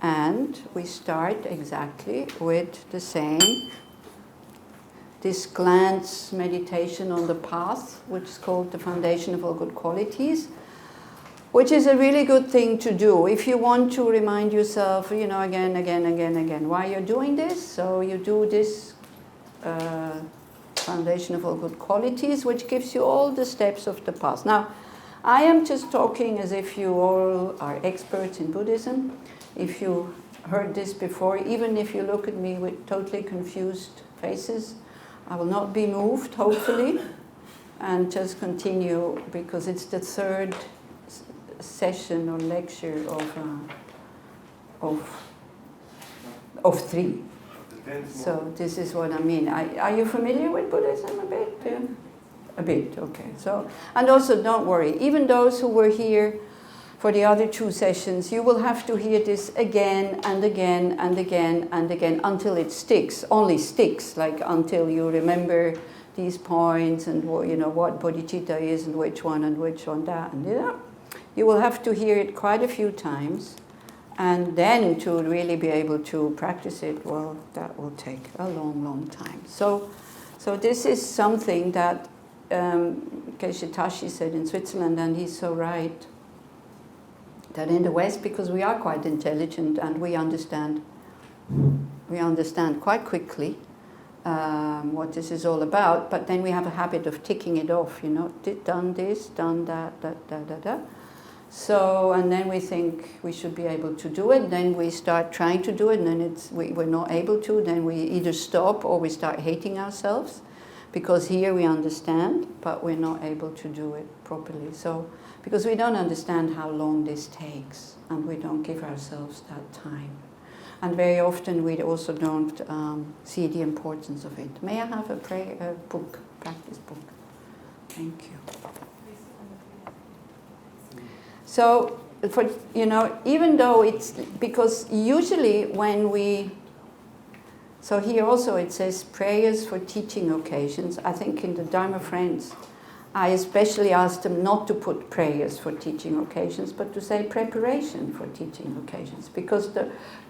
And we start exactly with the same, this glance meditation on the path, which is called the foundation of all good qualities, which is a really good thing to do if you want to remind yourself, again, why you're doing this. So you do this foundation of all good qualities, which gives you all the steps of the path. Now, I am just talking as if you all are experts in Buddhism. If you heard this before, even if you look at me with totally confused faces, I will not be moved, hopefully, and just continue, because it's the third session or lecture of 3. So this is what I mean. Are you familiar with Buddhism a bit? Yeah. A bit, okay. So, and also don't worry, even those who were here for the other 2 sessions, you will have to hear this again and again and again and again until it sticks, only sticks, like until you remember these points and what bodhicitta is and which one that, and you will have to hear it quite a few times. And then to really be able to practice it, well, that will take a long, long time. So this is something that Keishitashi said in Switzerland, and he's so right, that in the West, because we are quite intelligent and we understand quite quickly what this is all about, but then we have a habit of ticking it off, done this, done that, So, and then we think we should be able to do it, then we start trying to do it, and then we're not able to, then we either stop or we start hating ourselves, because here we understand, but we're not able to do it properly. So, because we don't understand how long this takes, and we don't give ourselves that time. And very often we also don't see the importance of it. May I have a book, practice book? Thank you. So, even though it's, because usually when so here also it says prayers for teaching occasions. I think in the Dharma Friends, I especially asked them not to put prayers for teaching occasions, but to say preparation for teaching occasions. Because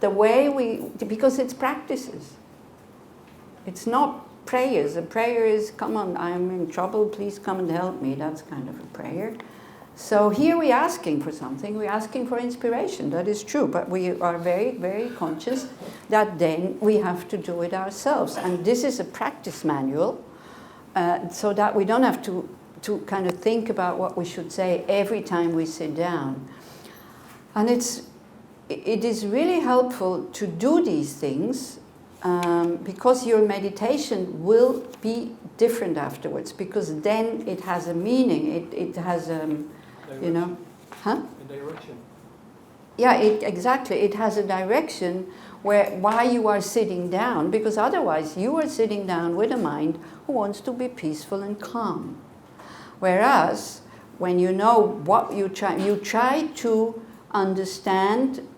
because it's practices. It's not prayers. A prayer is, come on, I'm in trouble, please come and help me. That's kind of a prayer. So here we're asking for something, we're asking for inspiration, that is true, but we are very, very conscious that then we have to do it ourselves. And this is a practice manual, so that we don't have to kind of think about what we should say every time we sit down. And it is really helpful to do these things because your meditation will be different afterwards, because then it has a meaning, it has a direction. Yeah, exactly. It has a direction why you are sitting down, because otherwise you are sitting down with a mind who wants to be peaceful and calm. Whereas when you know what you try to understand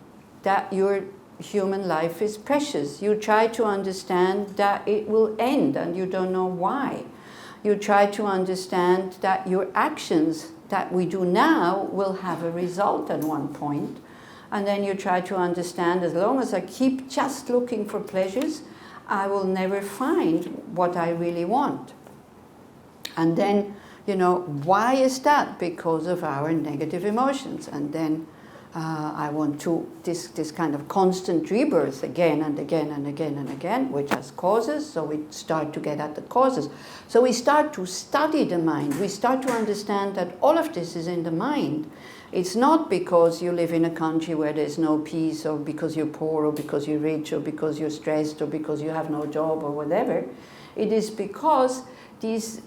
that your human life is precious. You try to understand that it will end and you don't know why. You try to understand that your actions that we do now will have a result at one point. And then you try to understand, as long as I keep just looking for pleasures, I will never find what I really want. And then, why is that? Because of our negative emotions. And then I want to, this kind of constant rebirth again and again and again and again, which has causes, so we start to get at the causes. So we start to study the mind. We start to understand that all of this is in the mind. It's not because you live in a country where there's no peace, or because you're poor, or because you're rich, or because you're stressed, or because you have no job, or whatever. It is because these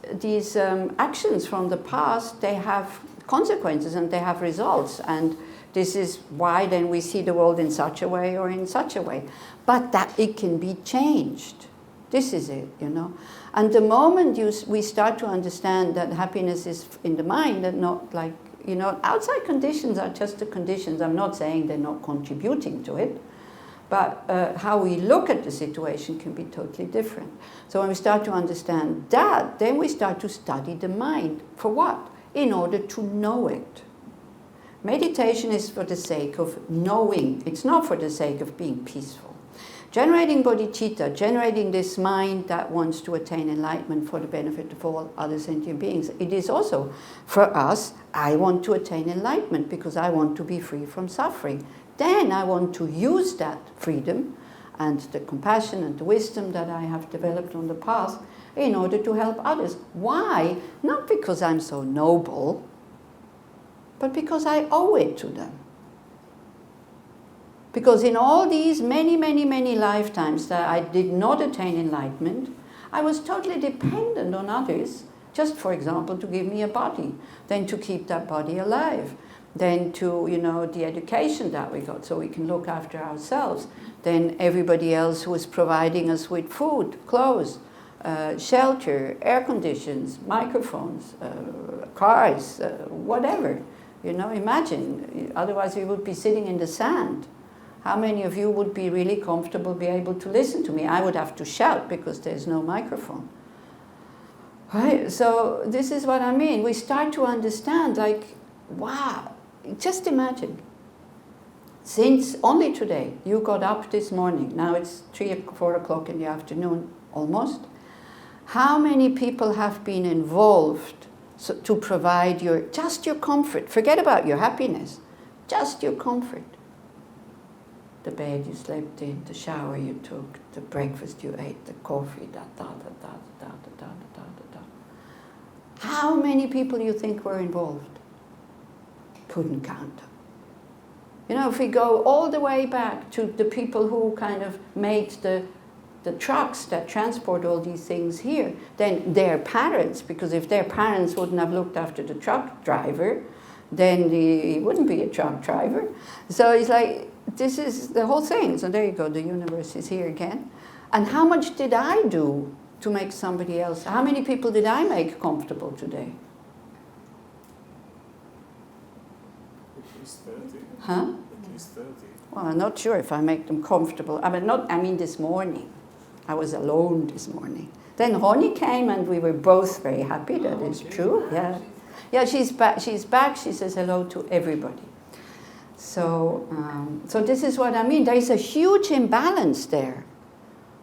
actions from the past, they have consequences and they have results. And this is why then we see the world in such a way or in such a way. But that it can be changed. This is it, And the moment we start to understand that happiness is in the mind and not like, outside conditions are just the conditions. I'm not saying they're not contributing to it. But how we look at the situation can be totally different. So when we start to understand that, then we start to study the mind. For what? In order to know it. Meditation is for the sake of knowing. It's not for the sake of being peaceful. Generating bodhicitta, generating this mind that wants to attain enlightenment for the benefit of all other sentient beings. It is also for us, I want to attain enlightenment because I want to be free from suffering. Then I want to use that freedom and the compassion and the wisdom that I have developed on the path in order to help others. Why? Not because I'm so noble, but because I owe it to them. Because in all these many, many, many lifetimes that I did not attain enlightenment, I was totally dependent on others, just for example, to give me a body, then to keep that body alive, then to, the education that we got so we can look after ourselves, then everybody else who was providing us with food, clothes, shelter, air conditions, microphones, cars, whatever. Imagine, otherwise we would be sitting in the sand. How many of you would be really comfortable, be able to listen to me? I would have to shout because there's no microphone. Right? So this is what I mean. We start to understand, wow, just imagine. Since only today, you got up this morning, now it's 4 o'clock in the afternoon, almost. How many people have been involved to provide just your comfort? Forget about your happiness, just your comfort. The bed you slept in, the shower you took, the breakfast you ate, the coffee, How many people you think were involved? Couldn't count them. If we go all the way back to the people who kind of made the trucks that transport all these things here, then their parents, because if their parents wouldn't have looked after the truck driver, then he wouldn't be a truck driver. So it's like, this is the whole thing. So there you go, the universe is here again. And how much did I do to make somebody else? How many people did I make comfortable today? At least 30. Huh? At least 30. Well, I'm not sure if I make them comfortable. I mean this morning. I was alone this morning. Then Ronnie came and we were both very happy. That is true. Yeah. Yeah, she's back. She says hello to everybody. So this is what I mean. There is a huge imbalance there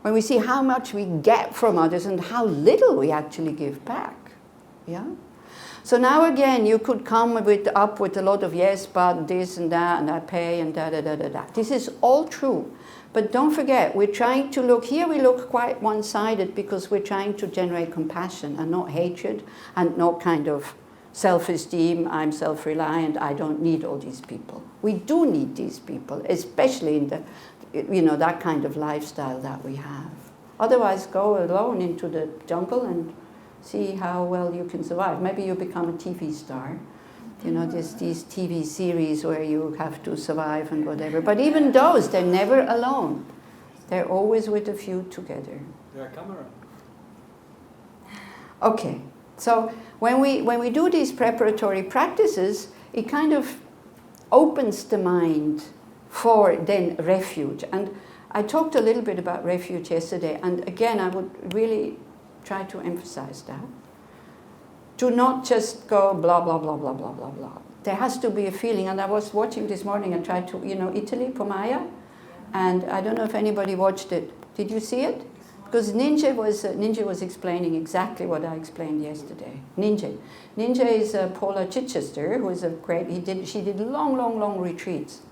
when we see how much we get from others and how little we actually give back. Yeah. So now again, you could come up with a lot of yes, but this and that, and I pay and da da da da da. This is all true. But don't forget, we're trying to look, here we look quite one-sided because we're trying to generate compassion and not hatred and not kind of self-esteem, I'm self-reliant, I don't need all these people. We do need these people, especially in the, that kind of lifestyle that we have. Otherwise, go alone into the jungle and see how well you can survive. Maybe you become a TV star. There's these TV series where you have to survive and whatever. But even those, they're never alone. They're always with a few together. Yeah, camera. Okay, so when we do these preparatory practices, it kind of opens the mind for then refuge. And I talked a little bit about refuge yesterday, and again, I would really try to emphasize that. Do not just go blah, blah, blah, blah, blah, blah, blah. There has to be a feeling, and I was watching this morning and tried to, Italy, Pomaya, and I don't know if anybody watched it. Did you see it? Because Ninja was explaining exactly what I explained yesterday. Ninja is Paula Chichester, who is a great, she did long retreats.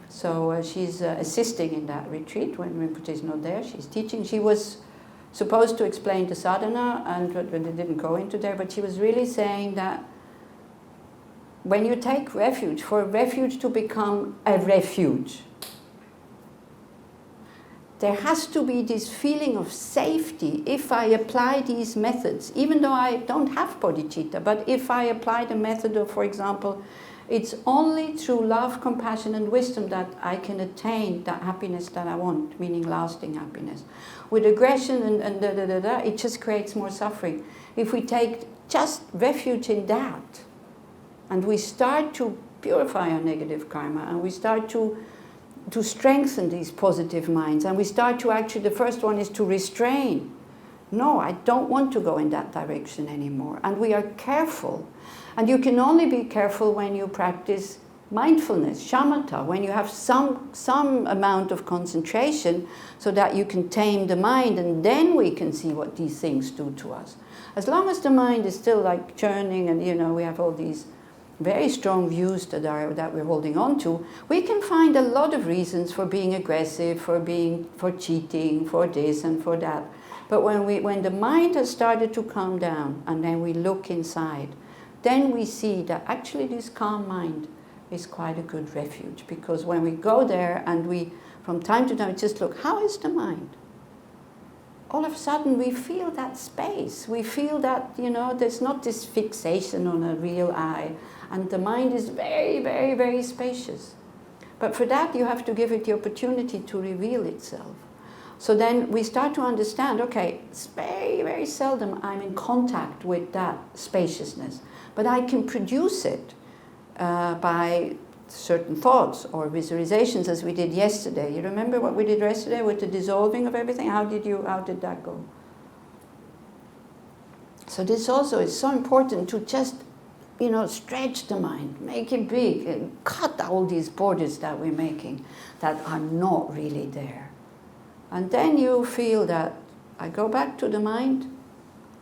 So she's assisting in that retreat when Rinpoche is not there. She's teaching. She was supposed to explain the sadhana, and they didn't go into there, but she was really saying that when you take refuge, for refuge to become a refuge, there has to be this feeling of safety if I apply these methods, even though I don't have bodhicitta, but if I apply the method of, for example, it's only through love, compassion, and wisdom that I can attain that happiness that I want, meaning lasting happiness. With aggression and it just creates more suffering. If we take just refuge in that, and we start to purify our negative karma, and we start to strengthen these positive minds, and we start to actually, the first one is to restrain. No, I don't want to go in that direction anymore. And we are careful. And you can only be careful when you practice mindfulness, shamatha, when you have some amount of concentration so that you can tame the mind, and then we can see what these things do to us. As long as the mind is still like churning and, we have all these very strong views that we're holding on to, we can find a lot of reasons for being aggressive, for cheating, for this and for that. But when the mind has started to calm down and then we look inside, then we see that actually this calm mind is quite a good refuge, because when we go there and we, from time to time, just look, how is the mind? All of a sudden we feel that space. We feel that, there's not this fixation on a real I, and the mind is very, very, very spacious. But for that you have to give it the opportunity to reveal itself. So then we start to understand, okay, it's very, very seldom I'm in contact with that spaciousness, but I can produce it by certain thoughts or visualizations, as we did yesterday. You remember what we did yesterday with the dissolving of everything? How did that go? So this also is so important, to just, stretch the mind, make it big, and cut all these borders that we're making that are not really there. And then you feel that I go back to the mind,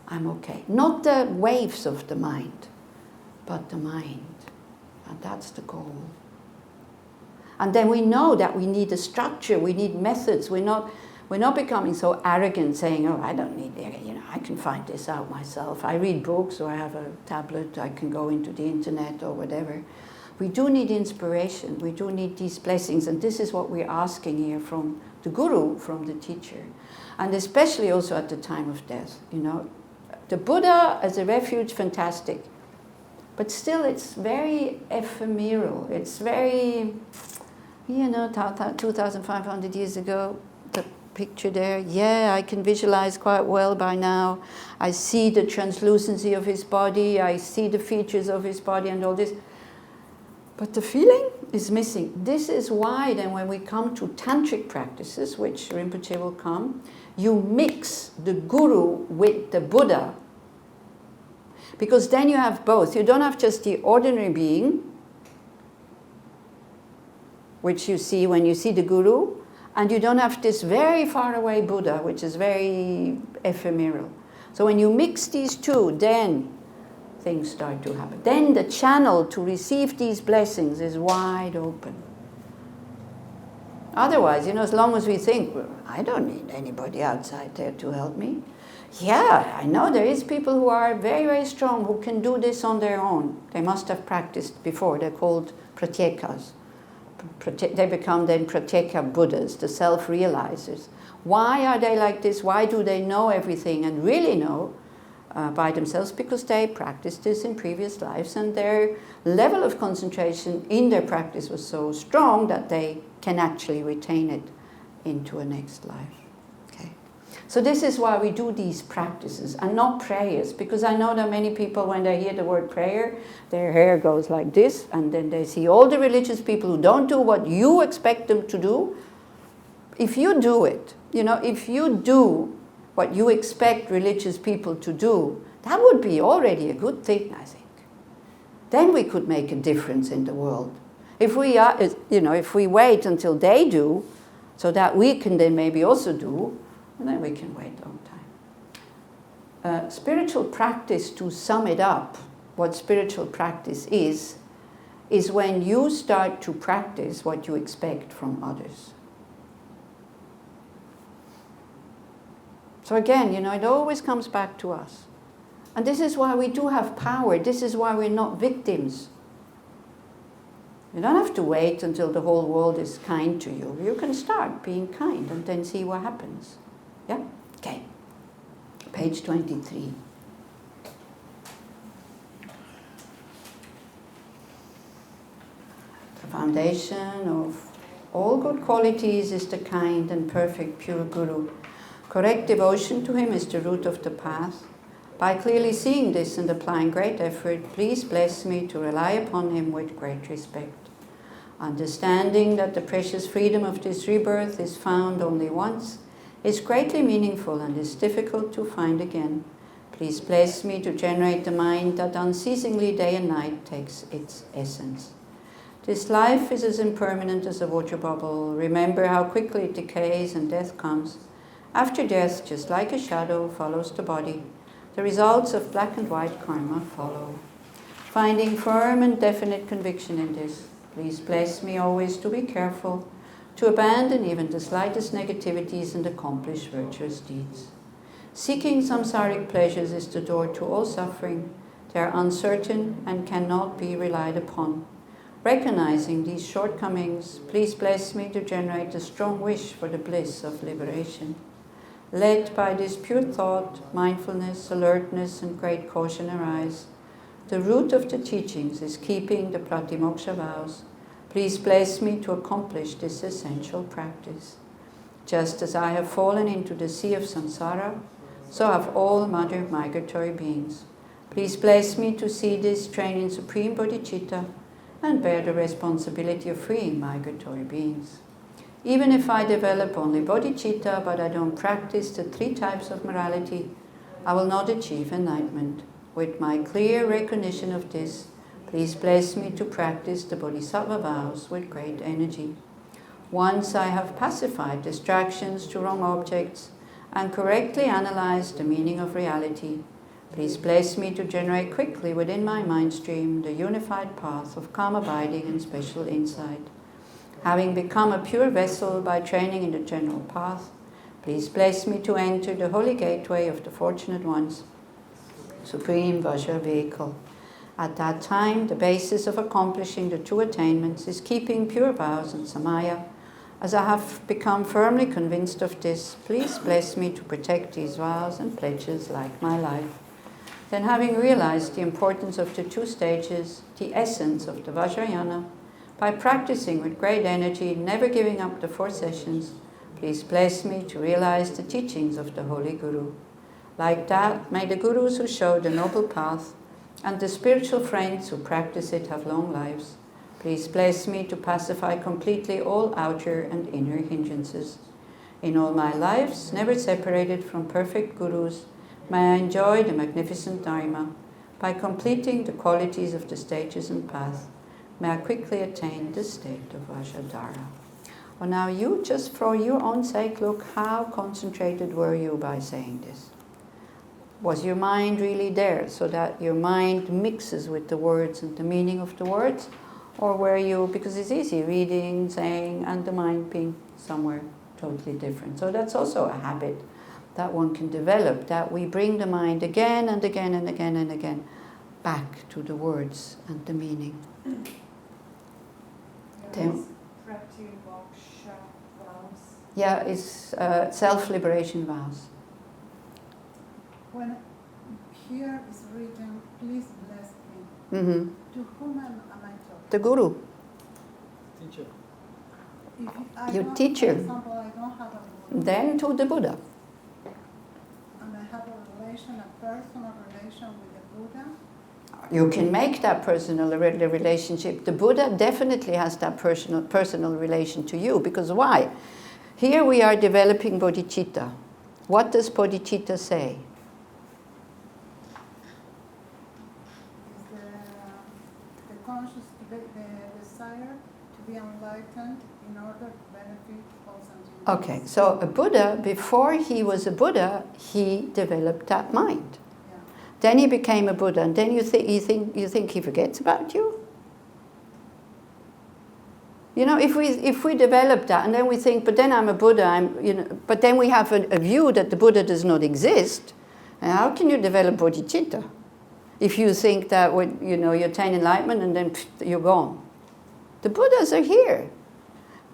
I'm okay. Not the waves of the mind, but the mind. And that's the goal. And then we know that we need a structure, we need methods. We're not becoming so arrogant, saying, oh, I don't need it, I can find this out myself. I read books, or I have a tablet, I can go into the internet or whatever. We do need inspiration, we do need these blessings, and this is what we're asking here from the Guru, from the teacher. And especially also at the time of death, The Buddha as a refuge, fantastic. But still, it's very ephemeral. It's very, 2,500 years ago, the picture there, I can visualize quite well by now. I see the translucency of his body. I see the features of his body and all this. But the feeling is missing. This is why then when we come to tantric practices, which Rinpoche will come, you mix the Guru with the Buddha. Because then you have both. You don't have just the ordinary being, which you see when you see the Guru, and you don't have this very far away Buddha, which is very ephemeral. So when you mix these two, then things start to happen. Then the channel to receive these blessings is wide open. Otherwise, as long as we think, well, I don't need anybody outside there to help me. Yeah, I know there is people who are very, very strong, who can do this on their own. They must have practiced before. They're called pratyekas. They become then pratyeka Buddhas, the self-realizers. Why are they like this? Why do they know everything and really know by themselves? Because they practiced this in previous lives, and their level of concentration in their practice was so strong that they can actually retain it into a next life. So this is why we do these practices and not prayers, because I know that many people, when they hear the word prayer, their hair goes like this, and then they see all the religious people who don't do what you expect them to do. If you do it, if you do what you expect religious people to do, that would be already a good thing, I think. Then we could make a difference in the world. If we wait until they do, so that we can then maybe also do, and then we can wait a long time. Spiritual practice, to sum it up, what spiritual practice is when you start to practice what you expect from others. So again, it always comes back to us. And this is why we do have power. This is why we're not victims. You don't have to wait until the whole world is kind to you. You can start being kind and then see what happens. Yeah? Okay. Page 23. The foundation of all good qualities is the kind and perfect pure Guru. Correct devotion to him is the root of the path. By clearly seeing this and applying great effort, please bless me to rely upon him with great respect. Understanding that the precious freedom of this rebirth is found only once is greatly meaningful and is difficult to find again. Please bless me to generate the mind that unceasingly day and night takes its essence. This life is as impermanent as a water bubble. Remember how quickly it decays and death comes. After death, just like a shadow follows the body, the results of black and white karma follow. Finding firm and definite conviction in this, please bless me always to be careful, to abandon even the slightest negativities and accomplish virtuous deeds. Seeking samsaric pleasures is the door to all suffering. They are uncertain and cannot be relied upon. Recognizing these shortcomings, please bless me to generate a strong wish for the bliss of liberation. Led by this pure thought, mindfulness, alertness, and great caution arise. The root of the teachings is keeping the pratimoksha vows. Please bless me to accomplish this essential practice. Just as I have fallen into the sea of samsara, so have all mother migratory beings. Please bless me to see this, train in supreme bodhicitta, and bear the responsibility of freeing migratory beings. Even if I develop only bodhicitta, but I don't practice the 3 types of morality, I will not achieve enlightenment. With my clear recognition of this, please bless me to practice the bodhisattva vows with great energy. Once I have pacified distractions to wrong objects and correctly analyzed the meaning of reality, please bless me to generate quickly within my mind stream the unified path of calm abiding and special insight. Having become a pure vessel by training in the general path, please bless me to enter the holy gateway of the fortunate ones, supreme Vajra vehicle. At that time, the basis of accomplishing the true attainments is keeping pure vows and samaya. As I have become firmly convinced of this, please bless me to protect these vows and pledges like my life. Then, having realized the importance of the 2 stages, the essence of the Vajrayana, by practicing with great energy, never giving up the 4 sessions, please bless me to realize the teachings of the Holy Guru. Like that, may the Gurus who show the noble path and the spiritual friends who practice it have long lives. Please bless me to pacify completely all outer and inner hindrances. In all my lives, never separated from perfect Gurus, may I enjoy the magnificent Dharma. By completing the qualities of the stages and path, may I quickly attain the state of Vajradhara. Well, now you, just for your own sake, look how concentrated were you by saying this. Was your mind really there, so that your mind mixes with the words and the meaning of the words? Or were you, because it's easy, reading, saying, and the mind being somewhere totally different. So that's also a habit that one can develop, that we bring the mind again and again and again and again back to the words and the meaning. Yeah, it's self-liberation vows. When here is written, please bless me, to whom am I talking? The Guru. Teacher. Your teacher. For example, I don't have a Guru. Then to the Buddha. And I have a relation, a personal relation with the Buddha. You can make that personal relationship. The Buddha definitely has that personal relation to you. Because why? Here we are developing bodhicitta. What does bodhicitta say? The desire to be enlightened in order to benefit all sentient beings. Okay, so a Buddha, before he was a Buddha, he developed that mind. Yeah. Then he became a Buddha, and then you think he forgets about you? You know, if we develop that, and then we think, but then I'm a Buddha, but then we have a view that the Buddha does not exist, and how can you develop bodhicitta? If you think that you attain enlightenment and then you're gone. The Buddhas are here.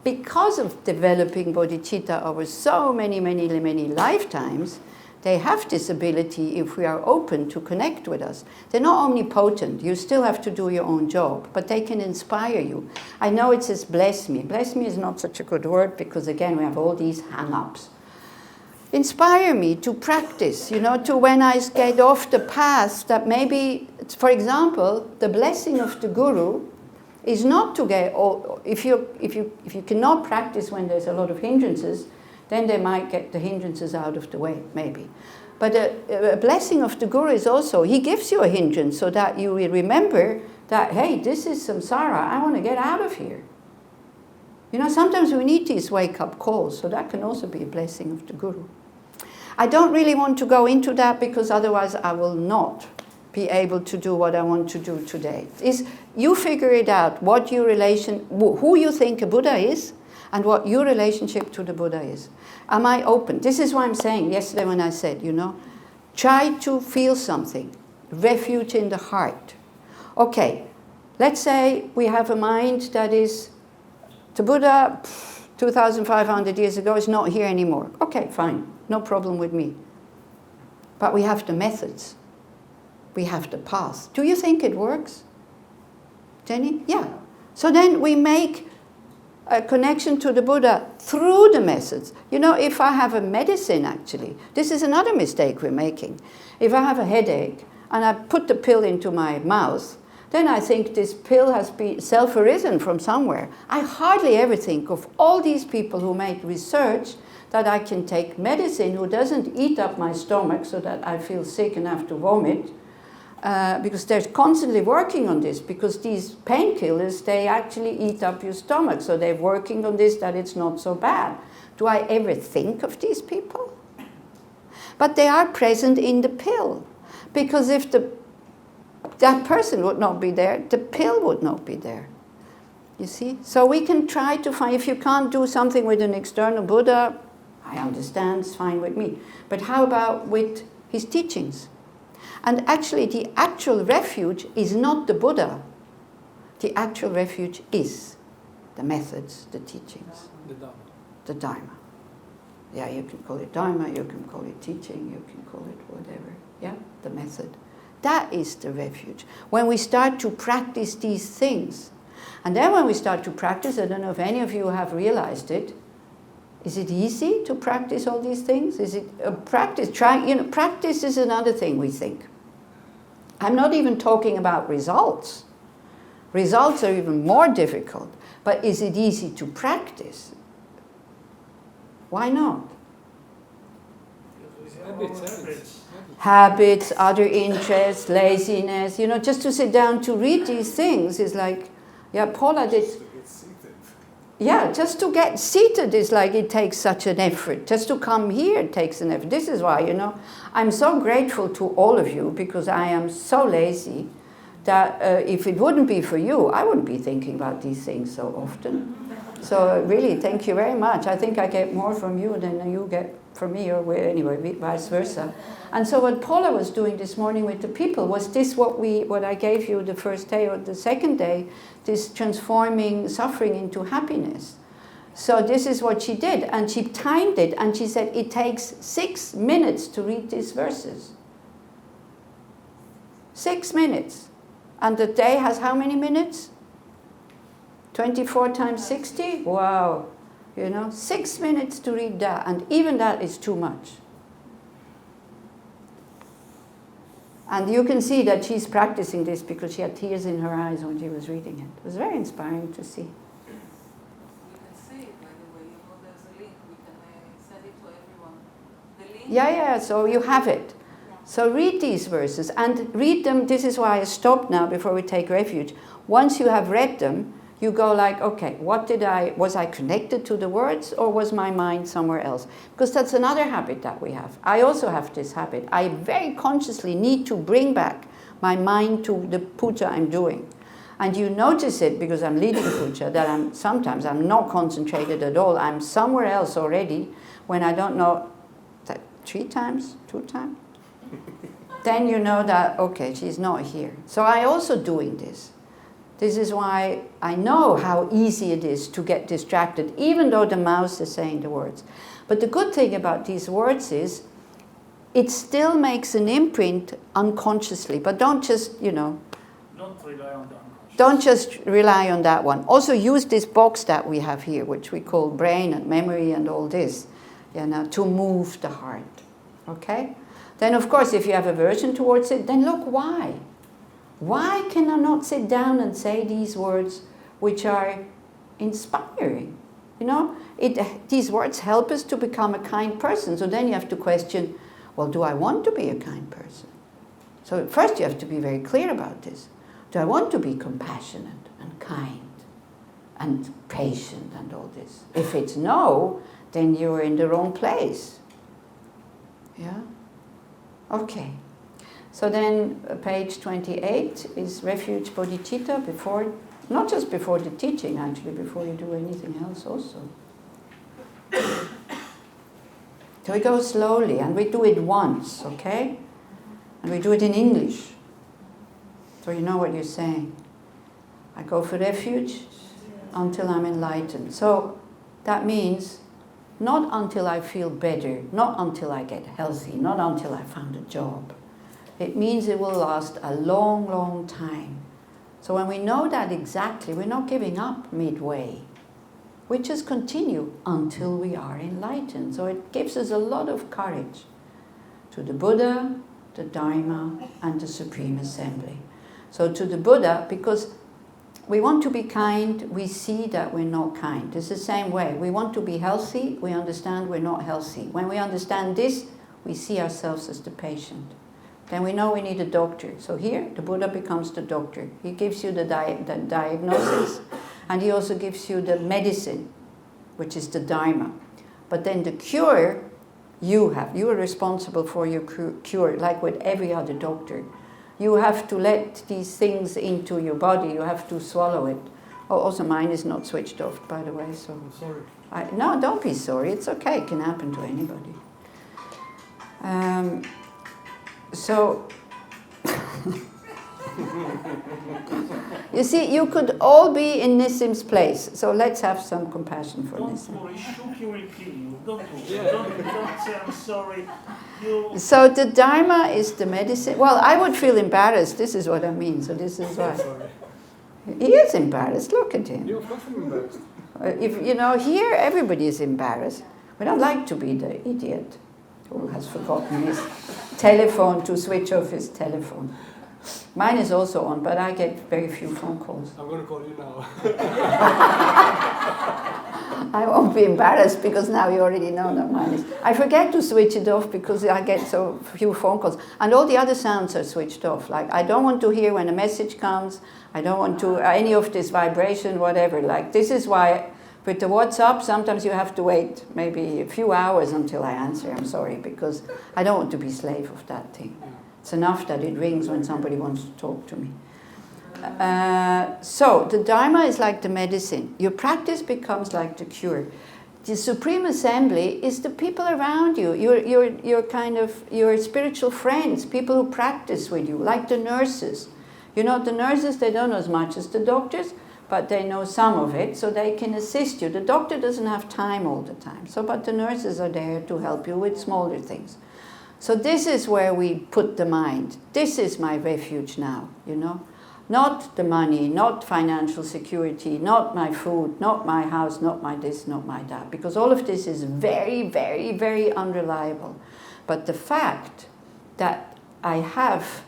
Because of developing bodhicitta over so many lifetimes, they have this ability, if we are open, to connect with us. They're not omnipotent. You still have to do your own job, but they can inspire you. I know it says bless me. Bless me is not such a good word because, again, we have all these hang-ups. Inspire me to practice, to when I get off the path, that maybe, for example, the blessing of the Guru is not to get, if you cannot practice when there's a lot of hindrances, then they might get the hindrances out of the way, maybe. But a blessing of the Guru is also, he gives you a hindrance so that you will remember that, hey, this is samsara, I want to get out of here. You know, sometimes we need these wake-up calls, so that can also be a blessing of the Guru. I don't really want to go into that because otherwise I will not be able to do what I want to do today. You figure it out, what your who you think a Buddha is, and what your relationship to the Buddha is. Am I open? This is why I'm saying yesterday when I said, you know, try to feel something. Refuge in the heart. Okay, let's say we have a mind that is, the Buddha, 2,500 years ago, is not here anymore. Okay, fine, no problem with me. But we have the methods. We have the path. Do you think it works? Jenny? Yeah. So then we make a connection to the Buddha through the methods. You know, if I have a medicine, actually, this is another mistake we're making. If I have a headache and I put the pill into my mouth, then I think this pill has been self-arisen from somewhere. I hardly ever think of all these people who make research that I can take medicine who doesn't eat up my stomach so that I feel sick and have to vomit. Because they're constantly working on this, because these painkillers, they actually eat up your stomach. So they're working on this, that it's not so bad. Do I ever think of these people? But they are present in the pill. Because if that person would not be there, the pill would not be there. You see? So we can try to find, if you can't do something with an external Buddha, I understand, it's fine with me. But how about with his teachings? And actually, the actual refuge is not the Buddha. The actual refuge is the methods, the teachings. The Dharma. The Dharma. Yeah, you can call it Dharma, you can call it teaching, you can call it whatever. Yeah, the method. That is the refuge. When we start to practice these things, and then when we start to practice, I don't know if any of you have realized it, is it easy to practice all these things? Is it a practice? Practice is another thing we think. I'm not even talking about results. Results are even more difficult. But is it easy to practice? Why not? Habits, other interests, laziness. Just to sit down to read these things is like, yeah, Paula did. Yeah, just to get seated is like it takes such an effort. Just to come here takes an effort. This is why, I'm so grateful to all of you, because I am so lazy that if it wouldn't be for you, I wouldn't be thinking about these things so often. So really, thank you very much. I think I get more from you than you get from me, or anyway, vice versa. And so what Paula was doing this morning with the people was this what I gave you the first day or the second day, this transforming suffering into happiness. So this is what she did, and she timed it, and she said it takes 6 minutes to read these verses. 6 minutes. And the day has how many minutes? 24 times 60? Wow. 6 minutes to read that, and even that is too much. And you can see that she's practicing this because she had tears in her eyes when she was reading it. It was very inspiring to see. We can see it, by the way. There's a link. We can send it to everyone. The link. Yeah, so you have it. So read these verses and read them. This is why I stopped now before we take refuge. Once you have read them, you go like, okay, was I connected to the words, or was my mind somewhere else? Because that's another habit that we have. I also have this habit. I very consciously need to bring back my mind to the puja I'm doing. And you notice it because I'm leading puja, that sometimes I'm not concentrated at all. I'm somewhere else already when I don't know, that 3 times, 2 times? Then you know that, okay, she's not here. So I also doing this. This is why I know how easy it is to get distracted, even though the mouth is saying the words. But the good thing about these words is it still makes an imprint unconsciously. But don't just, Don't rely on the unconscious. Don't just rely on that one. Also use this box that we have here, which we call brain and memory and all this, to move the heart. Okay? Then, of course, if you have aversion towards it, then look why. Why can I not sit down and say these words which are inspiring? These words help us to become a kind person. So then you have to question, well, do I want to be a kind person? So first you have to be very clear about this. Do I want to be compassionate and kind and patient and all this? If it's no, then you're in the wrong place. Yeah? Okay. So then page 28 is Refuge Bodhichitta, before, not just before the teaching actually, before you do anything else also. So we go slowly and we do it once, okay? And we do it in English. So you know what you're saying. I go for refuge until I'm enlightened. So that means not until I feel better, not until I get healthy, not until I found a job. It means it will last a long, long time. So when we know that exactly, we're not giving up midway. We just continue until we are enlightened. So it gives us a lot of courage to the Buddha, the Dharma, and the Supreme Assembly. So to the Buddha, because we want to be kind, we see that we're not kind. It's the same way. We want to be healthy, we understand we're not healthy. When we understand this, we see ourselves as the patient. Then we know we need a doctor. So here, the Buddha becomes the doctor. He gives you the diagnosis, and he also gives you the medicine, which is the Dharma. But then the cure, you have. You are responsible for your cure, like with every other doctor. You have to let these things into your body. You have to swallow it. Oh, also mine is not switched off, by the way. So I'm sorry. No, don't be sorry. It's okay. It can happen to anybody. So, you see, you could all be in Nissim's place. So let's have some compassion for Don't Nissim. worry, Shuki will kill you. Don't worry. Yeah. Don't say I'm sorry. You. So the Dharma is the medicine. Well, I would feel embarrassed. This is what I mean. So this is why. Sorry. He is embarrassed. Look at him. Yeah, of course I'm embarrassed. If you know, here everybody is embarrassed. We don't like to be the idiot who has forgotten his telephone to switch off his telephone. Mine is also on, but I get very few phone calls. I'm going to call you now. I won't be embarrassed because now you already know that mine is. I forget to switch it off because I get so few phone calls. And all the other sounds are switched off. Like, I don't want to hear when a message comes. I don't want to, any of this vibration, whatever. Like, this is why with the WhatsApp, sometimes you have to wait maybe a few hours until I answer. I'm sorry, because I don't want to be slave of that thing. It's enough that it rings when somebody wants to talk to me. So the Dharma is like the medicine. Your practice becomes like the cure. The Supreme Assembly is the people around you. Your kind of your spiritual friends, people who practice with you, like the nurses. You know, the nurses, they don't know as much as the doctors, but they know some of it, so they can assist you. The doctor doesn't have time all the time, so but the nurses are there to help you with smaller things. So this is where we put the mind. This is my refuge now, you know. Not the money, not financial security, not my food, not my house, not my this, not my that. Because all of this is very, very, very unreliable. But the fact that I have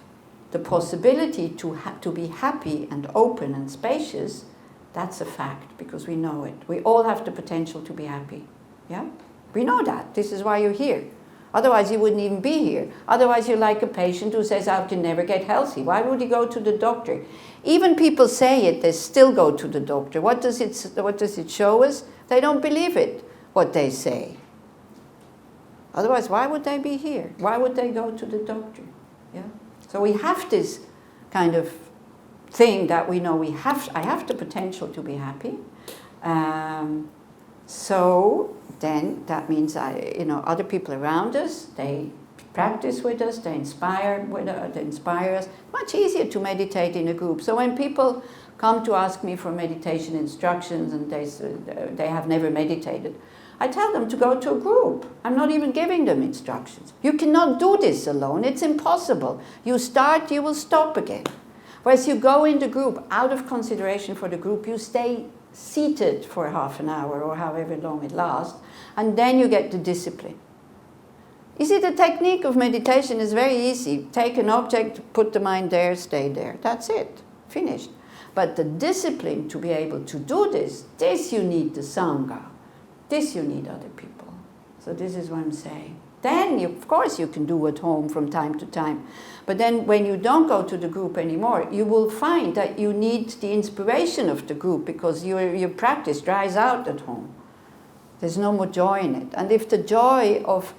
the possibility to be happy and open and spacious, that's a fact, because we know it. We all have the potential to be happy. Yeah? We know that. This is why you're here. Otherwise, you wouldn't even be here. Otherwise, you're like a patient who says, I can never get healthy. Why would he go to the doctor? Even people say it, they still go to the doctor. What does it show us? They don't believe it, what they say. Otherwise, why would they be here? Why would they go to the doctor? Yeah? So we have this kind of thing that we know I have the potential to be happy. So then that means other people around us, they practice with us, they inspire us. Much easier to meditate in a group. So when people come to ask me for meditation instructions and they have never meditated, I tell them to go to a group. I'm not even giving them instructions. You cannot do this alone. It's impossible. You start, you will stop again. Whereas you go in the group, out of consideration for the group, you stay seated for half an hour or however long it lasts, and then you get the discipline. You see, the technique of meditation is very easy. Take an object, put the mind there, stay there. That's it. Finished. But the discipline to be able to do this you need the Sangha. This you need other people. So this is what I'm saying. Then, of course, you can do at home from time to time. But then when you don't go to the group anymore, you will find that you need the inspiration of the group because your practice dries out at home. There's no more joy in it. And if the joy of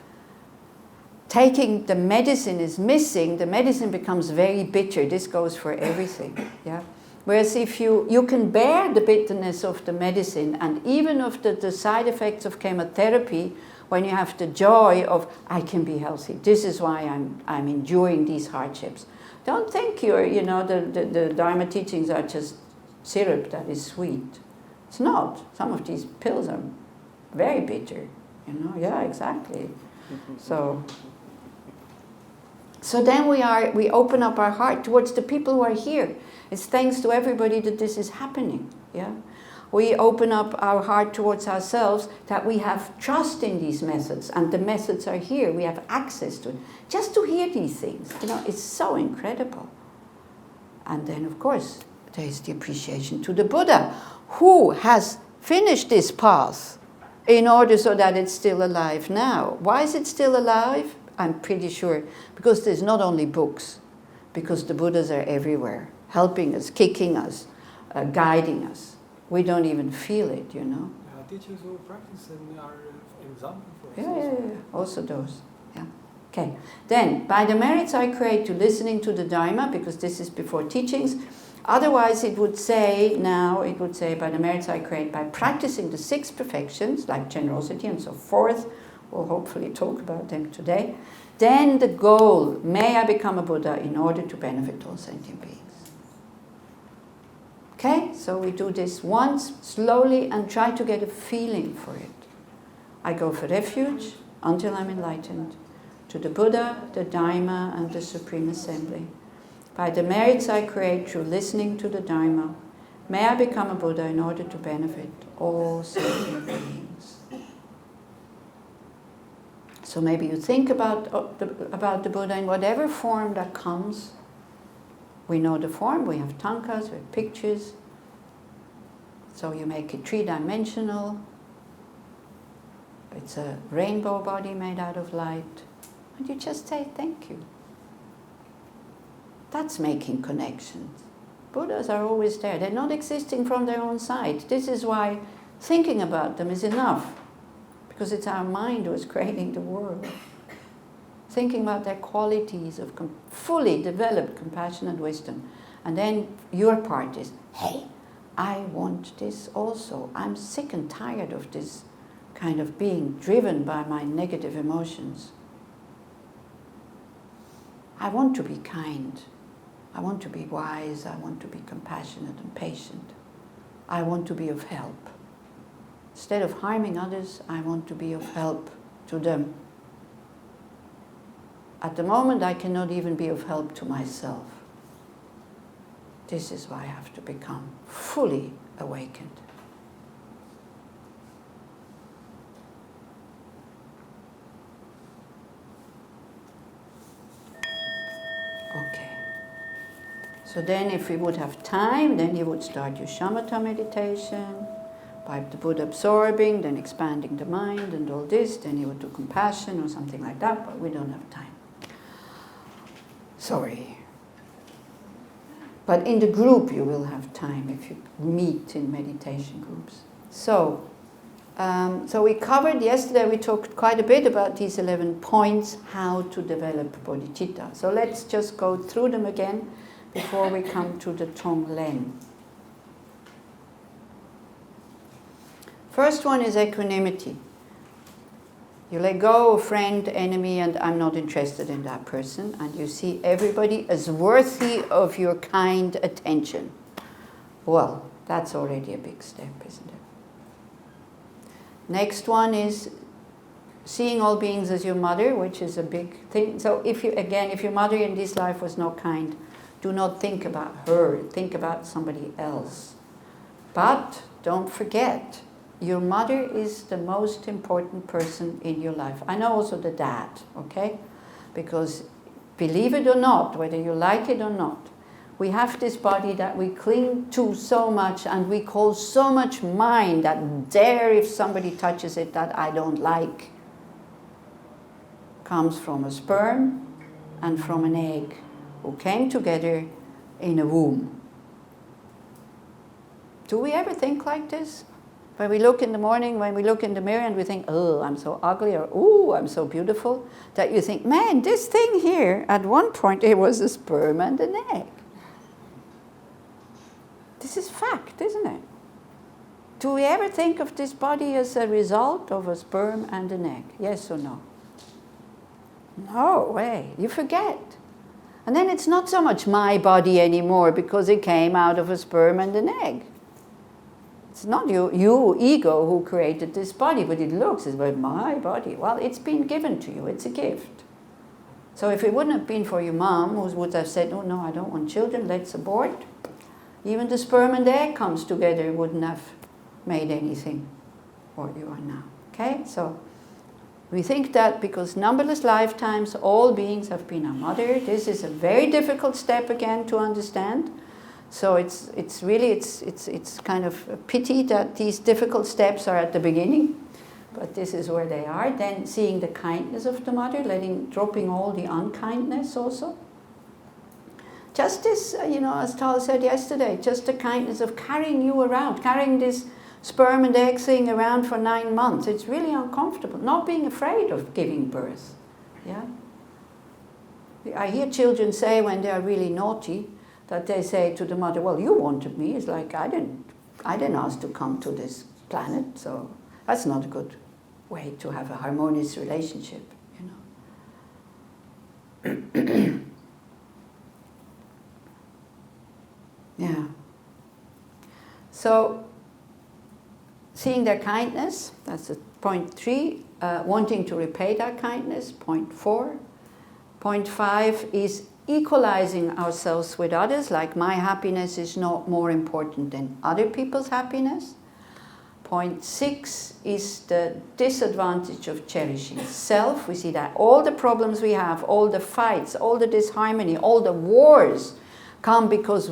taking the medicine is missing, the medicine becomes very bitter. This goes for everything. Yeah. Whereas if you can bear the bitterness of the medicine and even of the side effects of chemotherapy, when you have the joy of, I can be healthy. This is why I'm enduring these hardships. Don't think the Dharma teachings are just syrup that is sweet. It's not. Some of these pills are very bitter. Yeah, exactly. So then we open up our heart towards the people who are here. It's thanks to everybody that this is happening. Yeah. We open up our heart towards ourselves, that we have trust in these methods, and the methods are here. We have access to it. Just to hear these things, it's so incredible. And then, of course, there is the appreciation to the Buddha, who has finished this path in order so that it's still alive now. Why is it still alive? I'm pretty sure because there's not only books, because the Buddhas are everywhere, helping us, kicking us, guiding us. We don't even feel it, Teachers who practice and are example for us. Yeah. Also those. Yeah. Okay. Then, by the merits I create to listening to the Dharma, because this is before teachings. Otherwise, it would say, by the merits I create by practicing the 6 perfections, like generosity and so forth. We'll hopefully talk about them today. Then the goal, may I become a Buddha in order to benefit all sentient beings. Okay, so we do this once, slowly, and try to get a feeling for it. I go for refuge until I'm enlightened, to the Buddha, the Dharma, and the Supreme Assembly. By the merits I create through listening to the Dharma, may I become a Buddha in order to benefit all sentient beings. So maybe you think about the Buddha in whatever form that comes. We know the form, we have tankas, we have pictures. So you make it 3-dimensional. It's a rainbow body made out of light. And you just say thank you. That's making connections. Buddhas are always there. They're not existing from their own side. This is why thinking about them is enough. Because it's our mind who is creating the world. Thinking about their qualities of fully developed compassion and wisdom. And then your part is, hey, I want this also. I'm sick and tired of this kind of being driven by my negative emotions. I want to be kind. I want to be wise. I want to be compassionate and patient. I want to be of help. Instead of harming others, I want to be of help to them. At the moment, I cannot even be of help to myself. This is why I have to become fully awakened. Okay. So then if we would have time, then you would start your shamatha meditation, by the Buddha absorbing, then expanding the mind and all this, then you would do compassion or something like that, but we don't have time. Sorry. But in the group you will have time if you meet in meditation groups. So we covered, yesterday we talked quite a bit about these 11 points, how to develop bodhicitta. So let's just go through them again before we come to the Tonglen. First one is equanimity. You let go of friend, enemy, and I'm not interested in that person, and you see everybody as worthy of your kind attention. Well, that's already a big step, isn't it? Next one is seeing all beings as your mother, which is a big thing. So if your mother in this life was not kind, do not think about her, think about somebody else. But don't forget, your mother is the most important person in your life. I know also the dad, okay? Because believe it or not, whether you like it or not, we have this body that we cling to so much and we call so much mine that dare if somebody touches it that I don't like. comes from a sperm and from an egg who came together in a womb. Do we ever think like this? When we look in the morning, when we look in the mirror and we think, oh, I'm so ugly, or oh, I'm so beautiful, that you think, man, this thing here, at one point it was a sperm and an egg. This is fact, isn't it? Do we ever think of this body as a result of a sperm and an egg? Yes or no? No way, you forget. And then it's not so much my body anymore because it came out of a sperm and an egg. It's not you ego, who created this body, but it looks as well, my body. Well, it's been given to you, it's a gift. So if it wouldn't have been for your mom, who would have said, oh no, I don't want children, let's abort, even the sperm and the egg comes together, it wouldn't have made anything what you are now. Okay, so we think that because numberless lifetimes, all beings have been our mother. This is a very difficult step again to understand. So it's kind of a pity that these difficult steps are at the beginning, but this is where they are. Then seeing the kindness of the mother, dropping all the unkindness also. Just this, as Tal said yesterday, just the kindness of carrying you around, carrying this sperm and egg thing around for 9 months. It's really uncomfortable. Not being afraid of giving birth. Yeah. I hear children say when they are really naughty, that they say to the mother, well, you wanted me. It's like, I didn't ask to come to this planet, so that's not a good way to have a harmonious relationship, Yeah. So, seeing their kindness, that's point 3, wanting to repay that kindness, point 4. Point 5 is equalizing ourselves with others, like my happiness is not more important than other people's happiness. Point 6 is the disadvantage of cherishing self. We see that all the problems we have, all the fights, all the disharmony, all the wars come because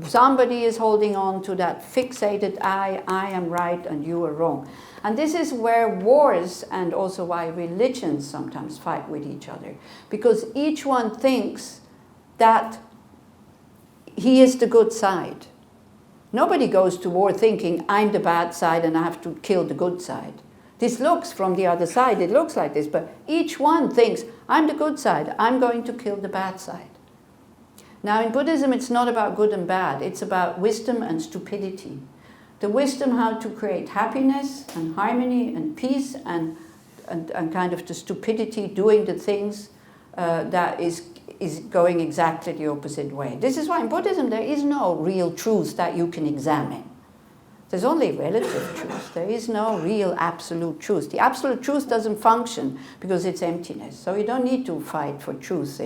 somebody is holding on to that fixated I am right and you are wrong. And this is where wars and also why religions sometimes fight with each other. Because each one thinks that he is the good side. Nobody goes to war thinking, I'm the bad side and I have to kill the good side. This looks from the other side, it looks like this, but each one thinks, I'm the good side, I'm going to kill the bad side. Now in Buddhism, it's not about good and bad, it's about wisdom and stupidity. The wisdom how to create happiness and harmony and peace and kind of the stupidity doing the things that is going exactly the opposite way. This is why in Buddhism there is no real truth that you can examine. There's only relative truth. There is no real absolute truth. The absolute truth doesn't function because it's emptiness. So you don't need to fight for truth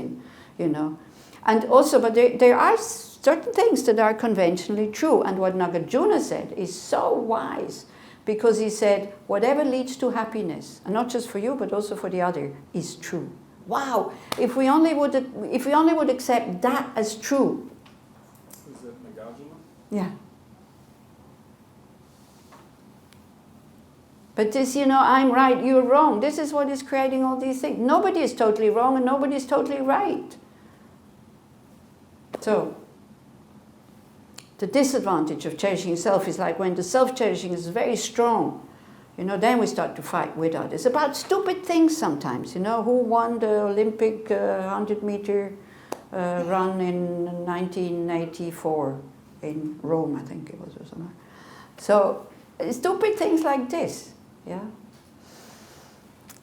And also, but there are certain things that are conventionally true. And what Nagarjuna said is so wise because he said, whatever leads to happiness, and not just for you, but also for the other, is true. Wow, if we only would accept that as true. Is it Nagarjuna? Yeah. But this, I'm right, you're wrong. This is what is creating all these things. Nobody is totally wrong and nobody is totally right. So, the disadvantage of cherishing self is like when the self-cherishing is very strong. Then we start to fight with others about stupid things sometimes. Who won the Olympic 100-meter run in 1984 in Rome, I think it was, or something. So, stupid things like this, yeah.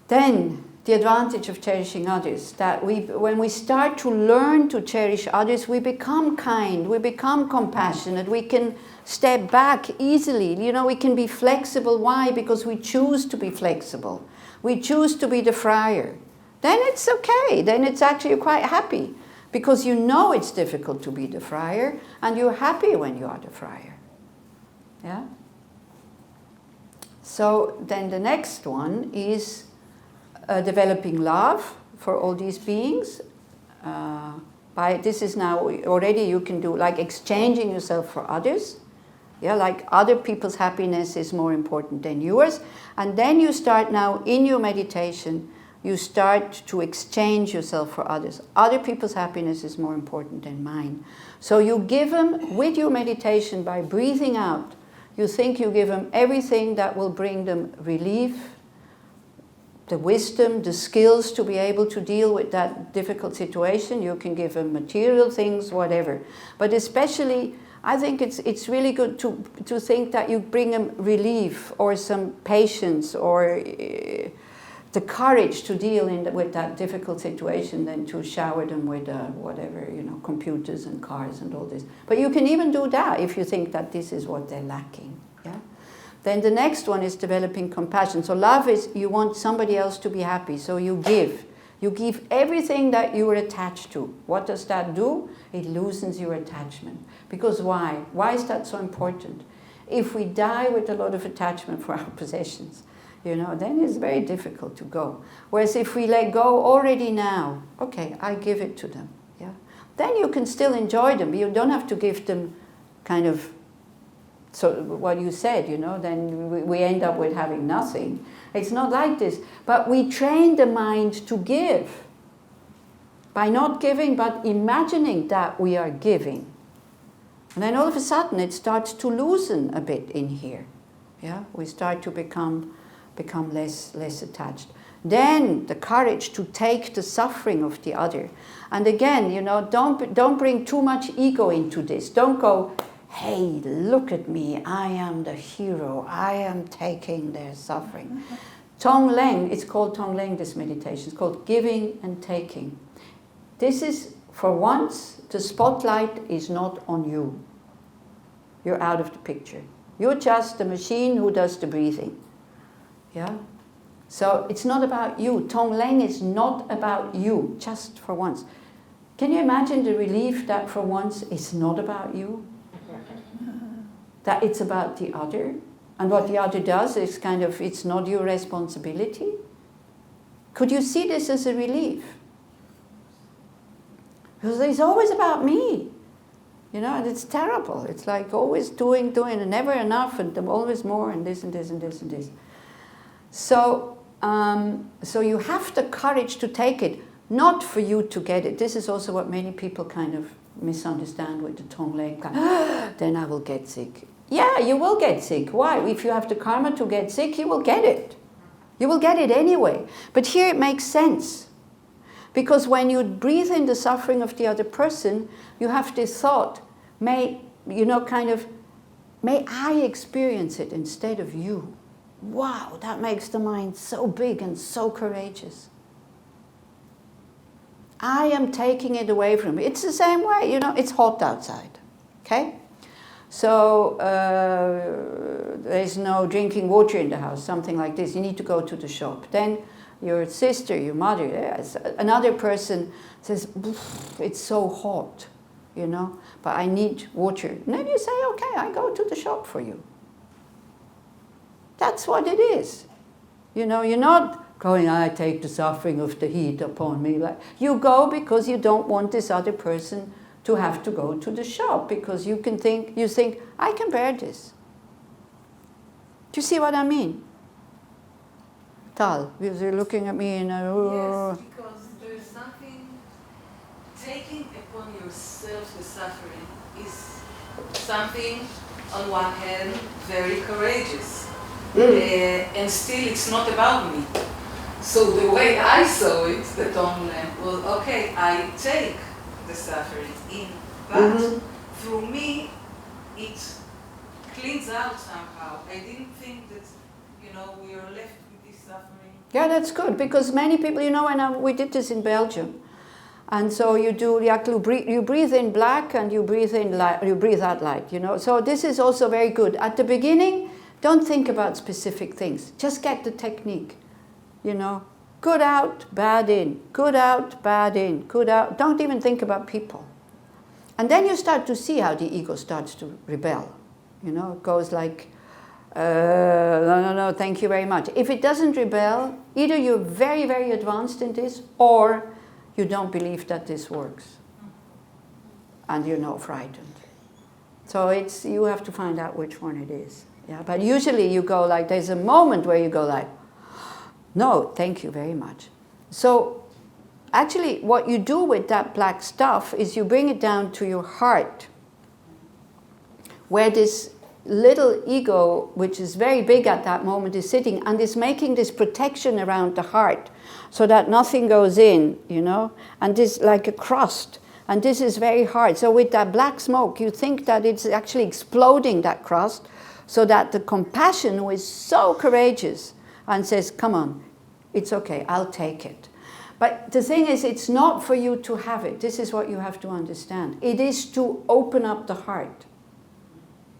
Then, the advantage of cherishing others, that when we start to learn to cherish others, we become kind, we become compassionate, we can step back easily. We can be flexible. Why? Because we choose to be flexible. We choose to be the friar. Then it's okay. Then it's actually quite happy because it's difficult to be the friar and you're happy when you are the friar. Yeah? So then the next one is developing love for all these beings. This is now already you can do like exchanging yourself for others. Yeah, like other people's happiness is more important than yours. And then you start now in your meditation you start to exchange yourself for others. Other people's happiness is more important than mine. So you give them, with your meditation, by breathing out, you think you give them everything that will bring them relief, the wisdom, the skills to be able to deal with that difficult situation. You can give them material things, whatever. But especially, I think it's really good to think that you bring them relief or some patience or the courage to deal with that difficult situation than to shower them with whatever, computers and cars and all this. But you can even do that if you think that this is what they're lacking. Yeah. Then the next one is developing compassion. So love is you want somebody else to be happy, so you give. You give everything that you are attached to. What does that do? It loosens your attachment. Because why? Why is that so important? If we die with a lot of attachment for our possessions, then it's very difficult to go. Whereas if we let go already now, okay, I give it to them. Yeah, then you can still enjoy them. You don't have to give them kind of, so what you said, then we end up with having nothing. It's not like this. But we train the mind to give. By not giving, but imagining that we are giving. And then all of a sudden it starts to loosen a bit in here. Yeah, we start to become less attached. Then the courage to take the suffering of the other. And again, don't bring too much ego into this. Don't go, hey, look at me, I am the hero, I am taking their suffering. Tonglen, it's called Tonglen, this meditation. It's called giving and taking. This is, for once, the spotlight is not on you. You're out of the picture. You're just the machine who does the breathing. Yeah? So it's not about you. Tonglen is not about you, just for once. Can you imagine the relief that for once it's not about you? That it's about the other? And what the other does is it's not your responsibility? Could you see this as a relief? Because it's always about me. And it's terrible. It's like always doing, and never enough, and always more, and this, and this, and this, and this. So you have the courage to take it, not for you to get it. This is also what many people kind of misunderstand with the Tonglen. Then I will get sick. Yeah, you will get sick. Why? If you have the karma to get sick, you will get it. You will get it anyway. But here it makes sense. Because when you breathe in the suffering of the other person, you have this thought, may I experience it instead of you. Wow, that makes the mind so big and so courageous. I am taking it away from you. It's the same way, it's hot outside, okay? So there's no drinking water in the house, something like this. You need to go to the shop. Then your sister, your mother, another person says, it's so hot, but I need water. And then you say, okay, I go to the shop for you. That's what it is. You're not going, I take the suffering of the heat upon me. Like, you go because you don't want this other person to have to go to the shop, because you think, I can bear this. Do you see what I mean? Tal, because you're looking at me in a... Yes, because there's something, taking upon yourself the suffering is something, on one hand, very courageous. And still it's not about me. So the way I saw it, the Tonglen, was, okay, I take the suffering in, but through me, it cleans out somehow. I didn't think that, we are left with this suffering. Yeah, that's good, because many people, we did this in Belgium. And so you breathe in black and you breathe in light, you breathe out light, So this is also very good. At the beginning, don't think about specific things. Just get the technique, Good out, bad in. Good out, bad in. Good out. Don't even think about people. And then you start to see how the ego starts to rebel. It goes like, no, thank you very much. If it doesn't rebel, either you're very, very advanced in this, or you don't believe that this works. And you're not frightened. So you have to find out which one it is. Yeah, but usually you go like, there's a moment where you go like, no, thank you very much. So actually what you do with that black stuff is you bring it down to your heart, where this little ego, which is very big at that moment, is sitting and is making this protection around the heart so that nothing goes in, you know, and this like a crust. And this is very hard. So with that black smoke, you think that it's actually exploding that crust, so that the compassion, who is so courageous and says, come on, it's okay, I'll take it. But the thing is, it's not for you to have it. This is what you have to understand. It is to open up the heart.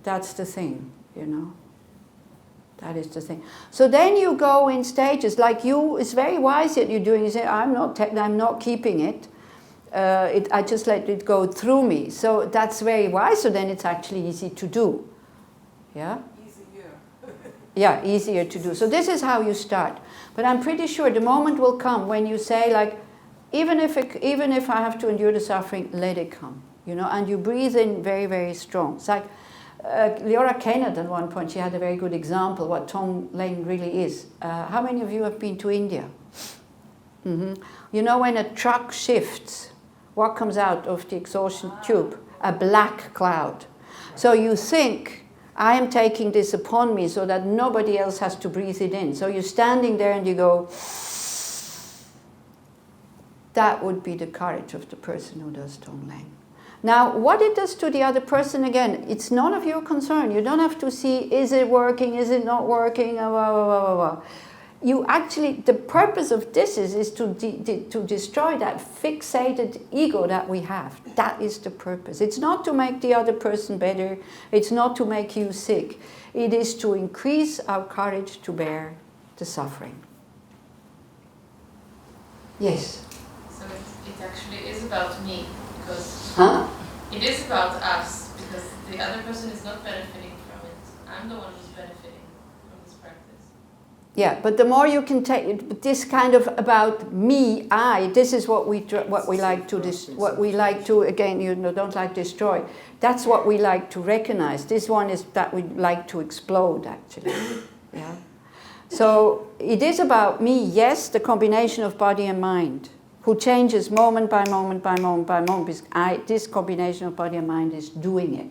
That's the thing, you know. That is the thing. So then you go in stages, like you, it's very wise that you're doing. You say, I'm not keeping it. I just let it go through me. So that's very wise. So then it's actually easy to do. Yeah? Easier. Yeah, easier to do. So this is how you start. But I'm pretty sure the moment will come when you say, like, even if I have to endure the suffering, let it come. You know, and you breathe in very, very strong. It's like Leora Kenneth at one point, she had a very good example what Tonglen really is. How many of you have been to India? Mm-hmm. You know, when a truck shifts, what comes out of the exhaust tube? A black cloud. So you think, I am taking this upon me so that nobody else has to breathe it in. So you're standing there and you go, that would be the courage of the person who does Tonglen. Now, what it does to the other person, again, it's none of your concern. You don't have to see, is it working, is it not working, blah, blah, blah, blah, blah. You actually, the purpose of this is to destroy that fixated ego that we have. That is the purpose. It's not to make the other person better. It's not to make you sick. It is to increase our courage to bear the suffering. Yes? So it actually is about me, because Huh? it is about us, because the other person is not benefiting from it. I'm the one who's benefiting from this practice. Yeah, but the more you can take this kind of about me, I. This is what we like to again. You know, don't like destroy. That's what we like to recognize. This one is that we like to explode. Actually, yeah. So it is about me. Yes, the combination of body and mind, who changes moment by moment by moment by moment. Because this combination of body and mind is doing it.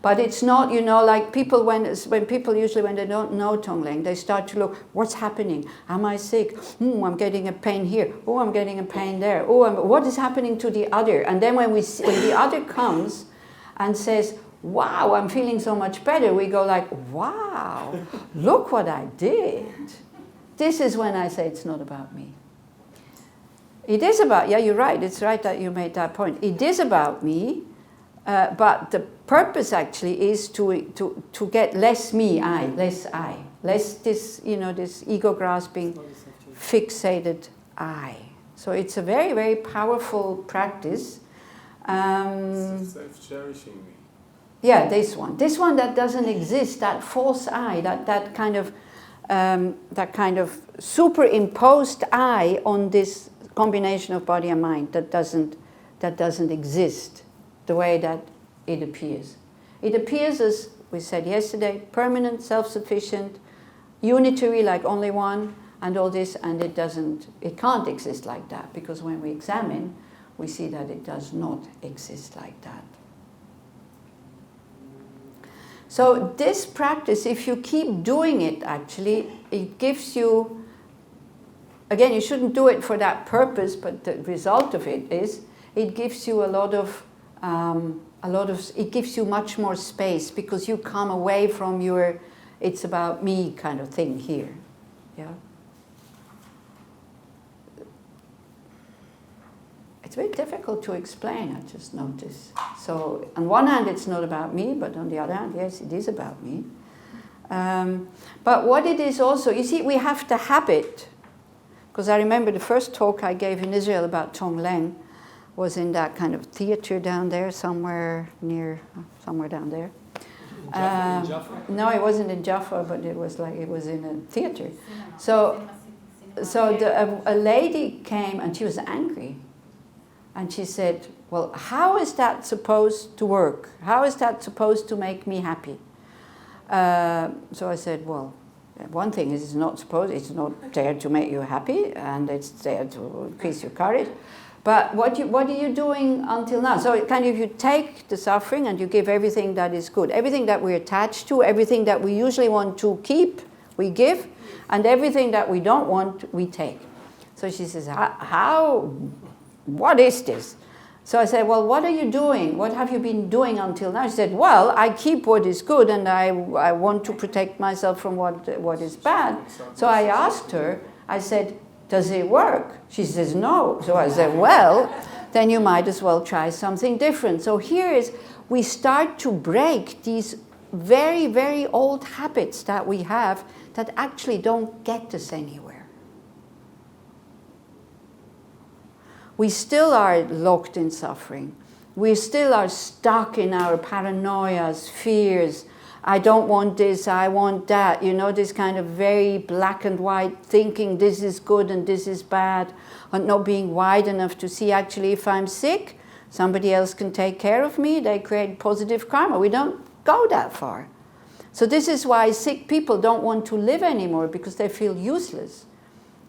But it's not, you know, like people, when people usually, when they don't know Tonglen, they start to look, what's happening? Am I sick? I'm getting a pain here. Oh, I'm getting a pain there. Oh, what is happening to the other? And then when the other comes and says, wow, I'm feeling so much better, we go like, wow, look what I did. This is when I say it's not about me. It is about, yeah, you're right. It's right that you made that point. It is about me. But the purpose actually is to get less me, less this, you know, this ego grasping, fixated I. So it's a very, very powerful practice. Self-cherishing me. Yeah, this one that doesn't exist, that false I, that kind of superimposed I on this combination of body and mind that doesn't exist the way that it appears. It appears, as we said yesterday, permanent, self-sufficient, unitary, like only one, and all this, and it can't exist like that, because when we examine, we see that it does not exist like that. So this practice, if you keep doing it, actually, it gives you, again, you shouldn't do it for that purpose, but the result of it is, it gives you it gives you much more space, because you come away from your it's about me kind of thing here. Yeah. It's very difficult to explain, I just noticed. So on one hand it's not about me, but on the other hand, yes, it is about me. But what it is also, you see, we have the habit, because I remember the first talk I gave in Israel about Tonglen was in that kind of theater down there, somewhere down there. In Jaffa? No, it wasn't in Jaffa, but it was in a theater. So a lady came and she was angry. And she said, well, how is that supposed to work? How is that supposed to make me happy? So I said, well, One thing is it's not there to make you happy, and it's there to increase your courage. But what are you doing until now? So kind of you take the suffering and you give everything that is good. Everything that we're attached to, everything that we usually want to keep, we give, and everything that we don't want, we take. So she says, what is this? So I said, well, what are you doing? What have you been doing until now? She said, well, I keep what is good and I want to protect myself from what is bad. So I asked her, I said, does it work? She says, no. So I said, well, then you might as well try something different. So here is, we start to break these very, very old habits that we have that actually don't get us anywhere. We still are locked in suffering. We still are stuck in our paranoias, fears. I don't want this, I want that. You know, this kind of very black and white thinking, this is good and this is bad, and not being wide enough to see actually if I'm sick, somebody else can take care of me. They create positive karma. We don't go that far. So this is why sick people don't want to live anymore, because they feel useless.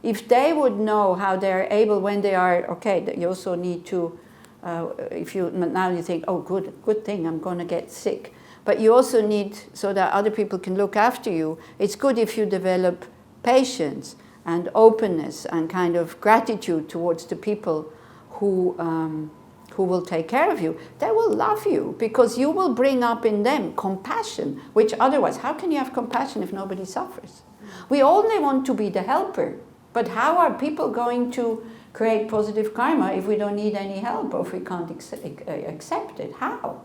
If they would know how they're able when they are, okay, you also need to, now you think, oh, good thing, I'm going to get sick. But you also need, so that other people can look after you, it's good if you develop patience and openness and kind of gratitude towards the people who will take care of you. They will love you because you will bring up in them compassion, which otherwise, how can you have compassion if nobody suffers? We only want to be the helper. But how are people going to create positive karma if we don't need any help or if we can't accept it? How?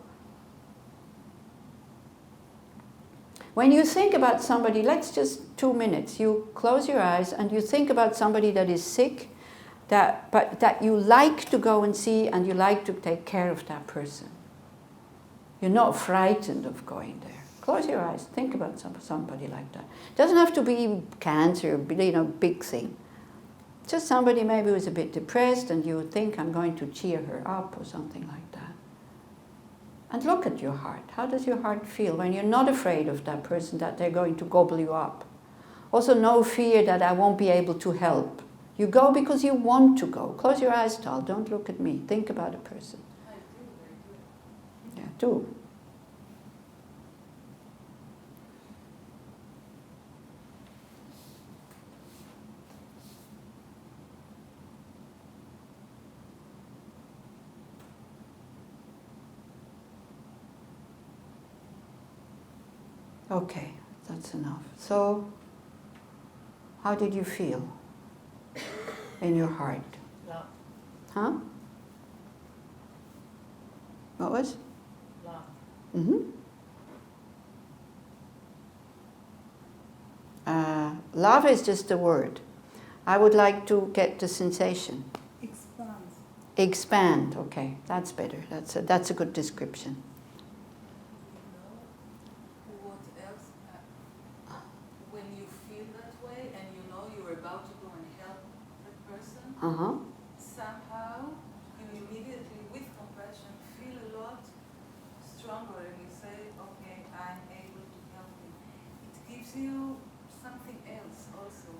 When you think about somebody, let's just 2 minutes, you close your eyes and you think about somebody that is sick, but that you like to go and see and you like to take care of that person. You're not frightened of going there. Close your eyes, think about somebody like that. It doesn't have to be cancer, big thing. Just somebody maybe who's a bit depressed and you think, I'm going to cheer her up or something like that. And look at your heart. How does your heart feel when you're not afraid of that person, that they're going to gobble you up? Also no fear that I won't be able to help. You go because you want to go. Close your eyes, Tal. Don't look at me. Think about a person. I do. Yeah, do. Okay, that's enough. So, how did you feel in your heart? Love. Huh? What was? Love. Love is just a word. I would like to get the sensation. Expands. Expand, okay, that's better. That's a good description. What else? When you feel that way and you know you're about to go and help that person, somehow you immediately, with compassion, feel a lot stronger and you say, okay, I'm able to help him. It gives you something else also.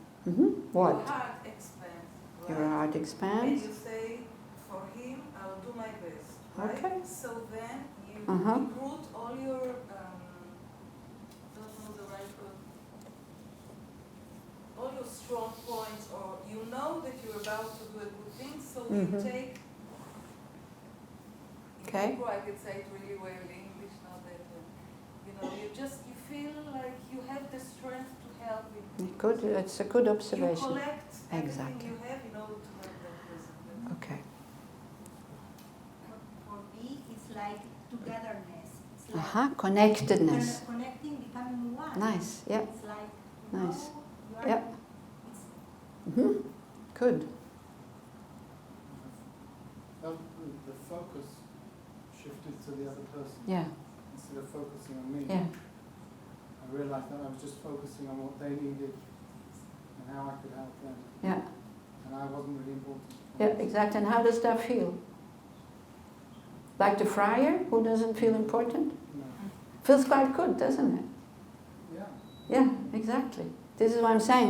What? Your heart expands. Right? Your heart And expands. you say, for him, I'll do my best. Right? Okay. So then you recruit all your, don't know the right word, all your strong points, or you know that you're about to do a good thing, so you take, Okay. in Hebrew I could say it really well, in English not that well. You feel like you have the strength to help him. Good, it's a good observation. You collect everything Exactly. you have in order to help that person. Okay. For me, it's like togetherness. It's like Connectedness. connecting, becoming one. Nice, yeah. It's like, Nice. you are, Yep. it's, Good. The focus shifted to the other person Yeah, instead of focusing on me. yeah. I realised that I was just focusing on what they needed and how I could help them, Yeah, and I wasn't really important. yeah, exactly. And how does that feel? Like the friar who doesn't feel important? No. Feels quite good, doesn't it? Yeah. Yeah, exactly. This is what I'm saying.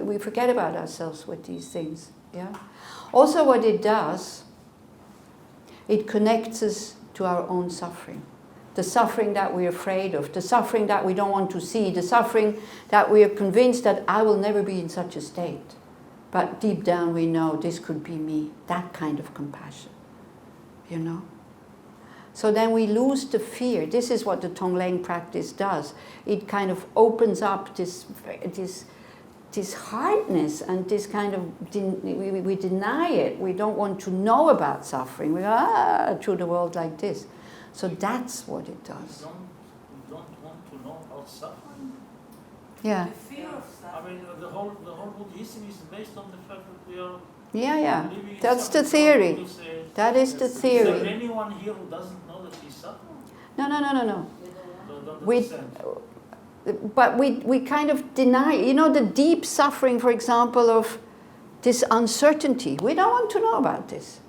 We forget about ourselves with these things. Yeah. Also, what it does, it connects us to our own suffering. The suffering that we're afraid of, the suffering that we don't want to see, the suffering that we are convinced that I will never be in such a state. But deep down we know this could be me. That kind of compassion. You know? So then we lose the fear. This is what the Tonglen practice does. It kind of opens up this hardness and this kind of, we deny it. We don't want to know about suffering. We go, through the world like this. So that's what it does. You don't want to know about suffering? Yeah. The fear of I suffering. mean, the whole Buddhism is based on the fact that we are Yeah. living in That's the suffering. theory. Say, That is the is there theory. anyone here who doesn't know that he's suffering? No. Don't We- understand. But we kind of deny, you know, the deep suffering, for example, of this uncertainty. We don't want to know about this.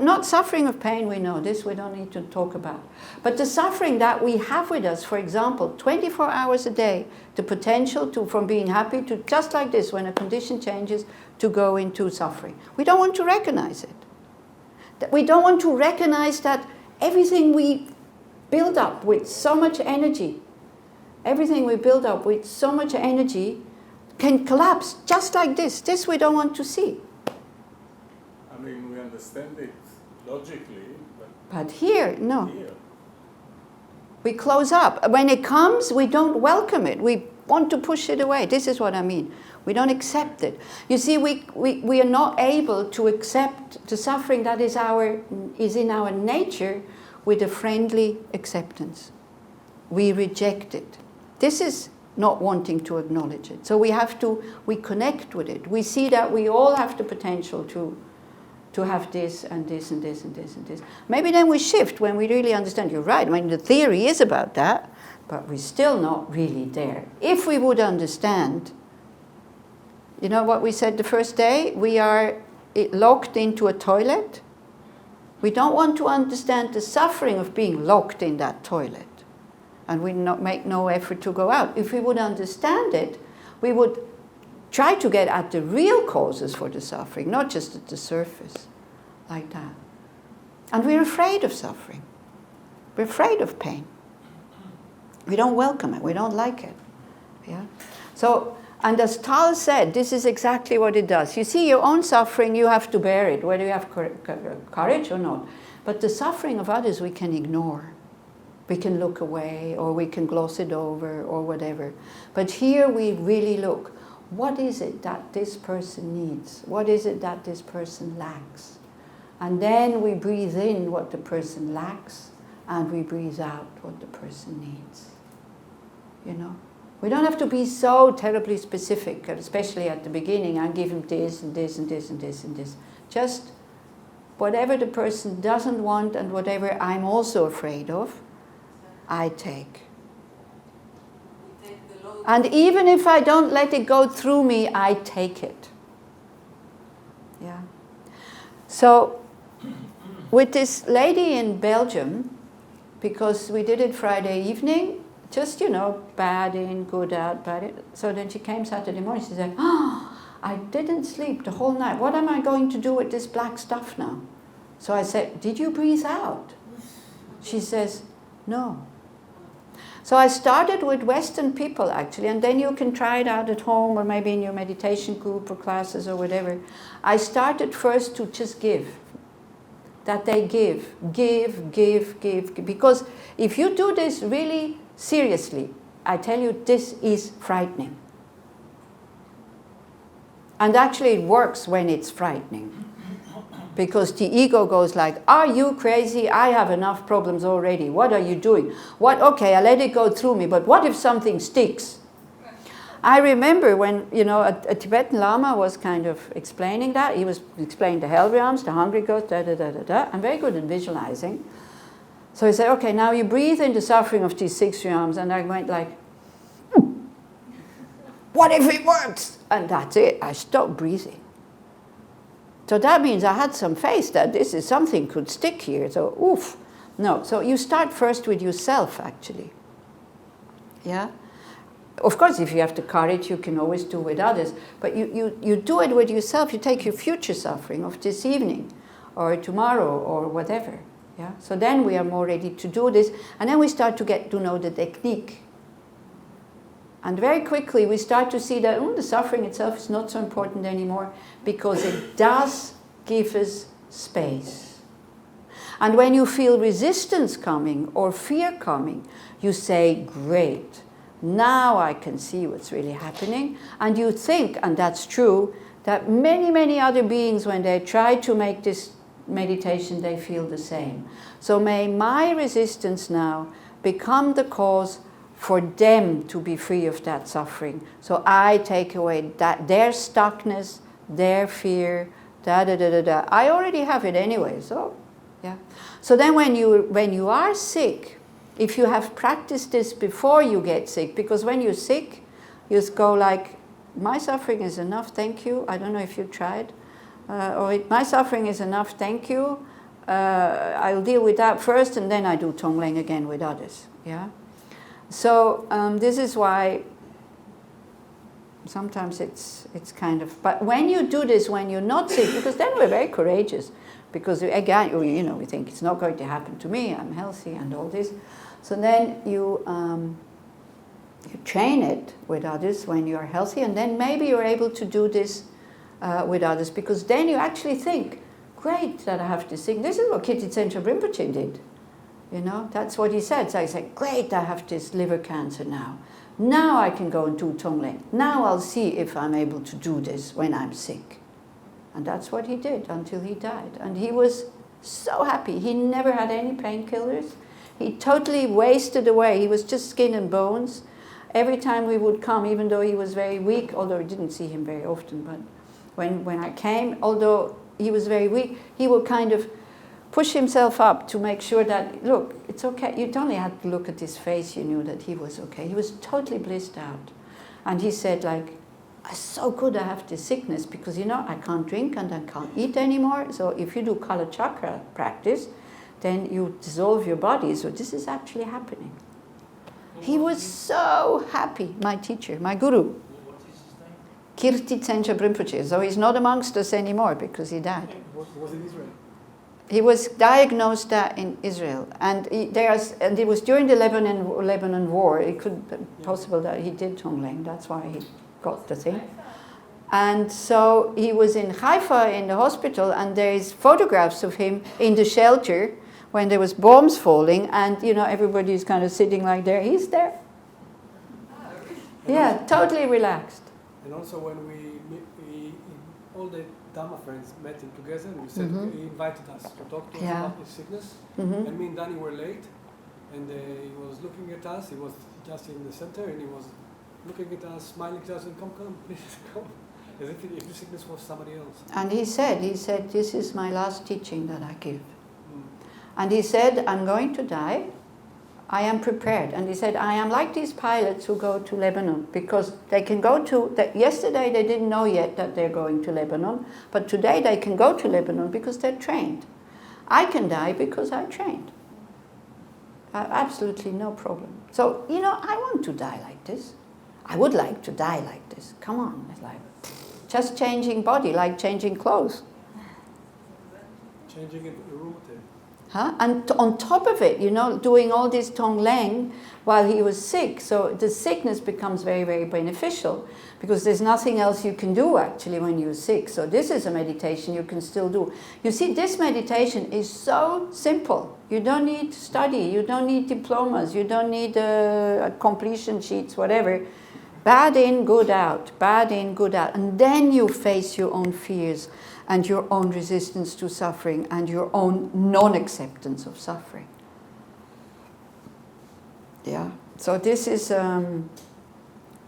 Not suffering of pain, we know this, we don't need to talk about. But the suffering that we have with us, for example, 24 hours a day, the potential to, from being happy to, just like this, when a condition changes, to go into suffering. We don't want to recognize it. We don't want to recognize that everything we build up with so much energy, can collapse just like this. This we don't want to see. I mean, we understand it logically, But here, no. here, We close up. When it comes, we don't welcome it. We want to push it away. This is what I mean. We don't accept it. You see, we are not able to accept the suffering that is in our nature with a friendly acceptance. We reject it. This is not wanting to acknowledge it. So we connect with it. We see that we all have the potential to have this and this and this and this and this. Maybe then we shift when we really understand. You're right. I mean, the theory is about that, but we're still not really there. If we would understand, you know what we said the first day? We are locked into a toilet. We don't want to understand the suffering of being locked in that toilet. And we make no effort to go out. If we would understand it, we would try to get at the real causes for the suffering, not just at the surface, like that. And we're afraid of suffering. We're afraid of pain. We don't welcome it. We don't like it. Yeah. So, and as Tal said, this is exactly what it does. You see, your own suffering, you have to bear it, whether you have courage or not. But the suffering of others, we can ignore. We can look away, or we can gloss it over, or whatever. But here we really look. What is it that this person needs? What is it that this person lacks? And then we breathe in what the person lacks, and we breathe out what the person needs. You know? We don't have to be so terribly specific, especially at the beginning. I give him this and this and this and this and this. Just whatever the person doesn't want and whatever I'm also afraid of, I take. We take the load. And even if I don't let it go through me, I take it. Yeah. So, with this lady in Belgium, because we did it Friday evening, just, you know, bad in, good out, bad in. So then she came Saturday morning, she said, I didn't sleep the whole night. What am I going to do with this black stuff now? So I said, did you breathe out? She says, no. So I started with Western people, actually, and then you can try it out at home or maybe in your meditation group or classes or whatever. I started first to just give. That they give. Because if you do this really seriously, I tell you, this is frightening. And actually it works when it's frightening. Because the ego goes like, are you crazy? I have enough problems already. What are you doing? Okay, I let it go through me, but what if something sticks? I remember when, you know, a Tibetan Lama was kind of explaining that. He was explaining the hell realms, the hungry ghost, I'm very good at visualizing. So he said, okay, now you breathe in the suffering of these 6 realms. And I went like, what if it works? And that's it. I stopped breathing. So that means I had some faith that this is something could stick here. So, oof. No, so you start first with yourself, actually. Yeah? Of course, if you have the courage, you can always do with others. But you do it with yourself. You take your future suffering of this evening or tomorrow or whatever. Yeah? So then we are more ready to do this. And then we start to get to know the technique. And very quickly we start to see that the suffering itself is not so important anymore because it does give us space. And when you feel resistance coming or fear coming, you say, great, now I can see what's really happening. And you think, and that's true, that many, many other beings, when they try to make this meditation, they feel the same. So may my resistance now become the cause for them to be free of that suffering. So I take away that their stuckness, their fear, I already have it anyway, so yeah. So then when you are sick, if you have practiced this before you get sick, because when you're sick, you just go like, my suffering is enough, thank you. I don't know if you tried. My suffering is enough, thank you. I'll deal with that first, and then I do Tonglen again with others. Yeah. So this is why sometimes it's kind of. But when you do this, when you're not sick, because then we're very courageous, because again, we think it's not going to happen to me. I'm healthy and all this. So then you train it with others when you are healthy, and then maybe you're able to do this with others, because then you actually think, great that I have this thing. This is what Kirti Rinpoche did. That's what he said. So I said, great, I have this liver cancer now. Now I can go and do Tonglen. Now I'll see if I'm able to do this when I'm sick. And that's what he did until he died. And he was so happy. He never had any painkillers. He totally wasted away. He was just skin and bones. Every time we would come, even though he was very weak, although I didn't see him very often, but when I came, although he was very weak, he would kind of push himself up to make sure that, look, it's okay. You only had to look at his face, you knew that he was okay. He was totally blissed out. And he said, like, it's so good I have this sickness because, I can't drink and I can't eat anymore. So if you do Kala Chakra practice, then you dissolve your body. So this is actually happening. He was so happy, my teacher, my guru. What is his name? Kirti Tsenchab Rinpoche. So he's not amongst us anymore because he died. Was in Israel? He was diagnosed in Israel, and it was during the Lebanon war. It could be possible that he did Tonglen. That's why he got the thing. And so he was in Haifa in the hospital, and there is photographs of him in the shelter when there was bombs falling, and everybody's kind of sitting like there. He's there. Yeah, totally relaxed. And also when we all the Dhamma friends met him together, and we said he invited us to talk to us about his sickness. And me and Danny were late, and he was looking at us. He was just in the center, and he was looking at us, smiling to us, and come, please come, as if the sickness was somebody else. And he said, this is my last teaching that I give. And he said, I'm going to die. I am prepared. And he said, I am like these pilots who go to Lebanon, because they can go to, yesterday they didn't know yet that they're going to Lebanon, but today they can go to Lebanon because they're trained. I can die because I trained. Absolutely no problem. So, I want to die like this. I would like to die like this. Come on, it's like just changing body, like changing clothes. Changing a room hotel. And on top of it, doing all this Tonglen while he was sick. So the sickness becomes very, very beneficial, because there's nothing else you can do actually when you're sick. So this is a meditation you can still do. You see, this meditation is so simple. You don't need to study. You don't need diplomas. You don't need completion sheets, whatever. Bad in, good out. Bad in, good out. And then you face your own fears and your own resistance to suffering and your own non-acceptance of suffering. Yeah. So this is,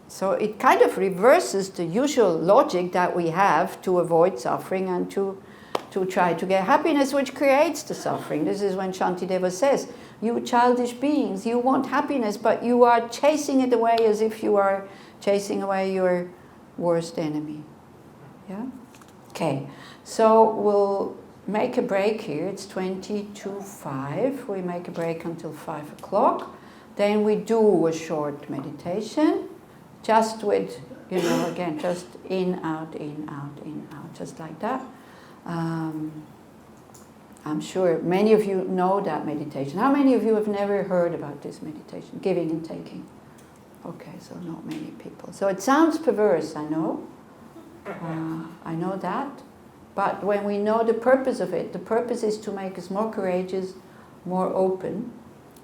so it kind of reverses the usual logic that we have to avoid suffering and to try to get happiness, which creates the suffering. This is when Shantideva says, you childish beings, you want happiness, but you are chasing it away as if you are chasing away your worst enemy. Yeah? Okay. So we'll make a break here. It's 5:20. We make a break until 5 o'clock. Then we do a short meditation Just with, you know, again, just in, out, just like that. I'm sure many of you know that meditation. How many of you have never heard about this meditation, giving and taking? Okay, so not many people. So it sounds perverse, I know. I know that. But when we know the purpose of it, the purpose is to make us more courageous, more open.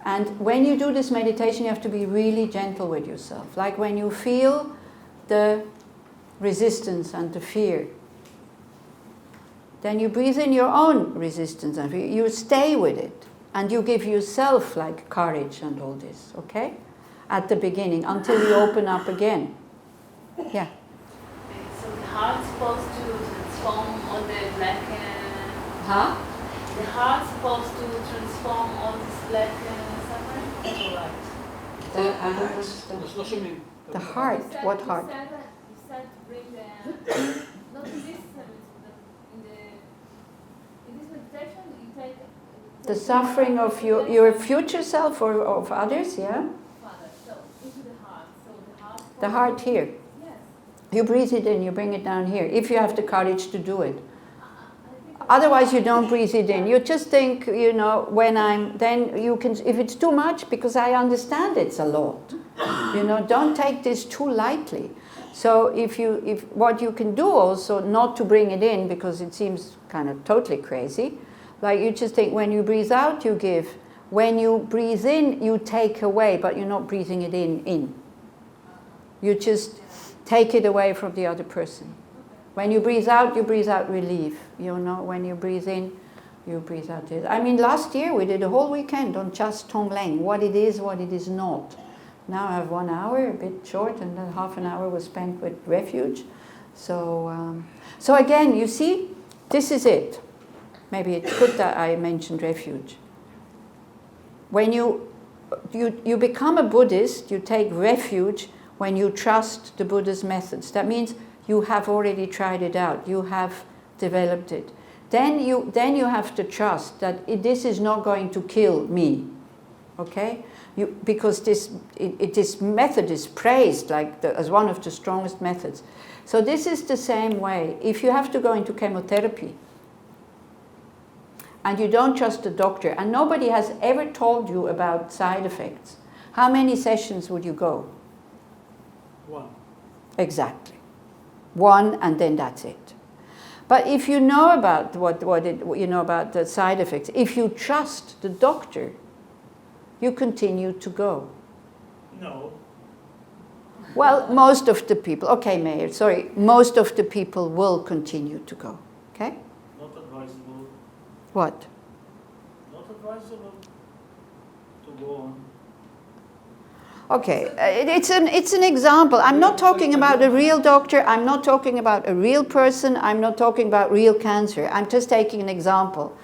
And when you do this meditation, you have to be really gentle with yourself. Like when you feel the resistance and the fear, then you breathe in your own resistance and fear. You stay with it. And you give yourself like courage and all this, okay? At the beginning, until you open up again. Yeah. So the heart's supposed to transform all the black... Huh? The heart's supposed to transform all this black suffering? Right. The heart. What heart? You said to bring the... not in this in this meditation, you take... The suffering of your future self or of others, yeah? Father, so into the heart. So the heart here. Yes. You breathe it in, you bring it down here, if you have the courage to do it. Otherwise you don't breathe it in. You just think, you know, then you can, if it's too much, because I understand it's a lot. You know, don't take this too lightly. So if what you can do also, not to bring it in, because it seems kind of totally crazy, like you just think, when you breathe out, you give. When you breathe in, you take away, but you're not breathing it in. You just take it away from the other person. When you breathe out relief. You know, when you breathe in, you breathe out. I mean, last year we did a whole weekend on just Tonglen, what it is not. Now I have 1 hour, a bit short, and then half an hour was spent with Refuge. So again, you see, this is it. Maybe it's good that I mentioned Refuge. When you become a Buddhist, you take refuge when you trust the Buddha's methods. That means you have already tried it out. You have developed it. Then you have to trust that this is not going to kill me. Okay? Because this method is praised as one of the strongest methods. So this is the same way. If you have to go into chemotherapy and you don't trust the doctor, and nobody has ever told you about side effects, how many sessions would you go? 1. Exactly. 1, and then that's it. But if you know about about the side effects, if you trust the doctor, you continue to go. No. Well, most of the people, okay, Mayor, sorry, most of the people will continue to go, okay? Not advisable. What? Not advisable to go on. Okay, it's an example. I'm not talking about a real doctor. I'm not talking about a real person. I'm not talking about real cancer. I'm just taking an example.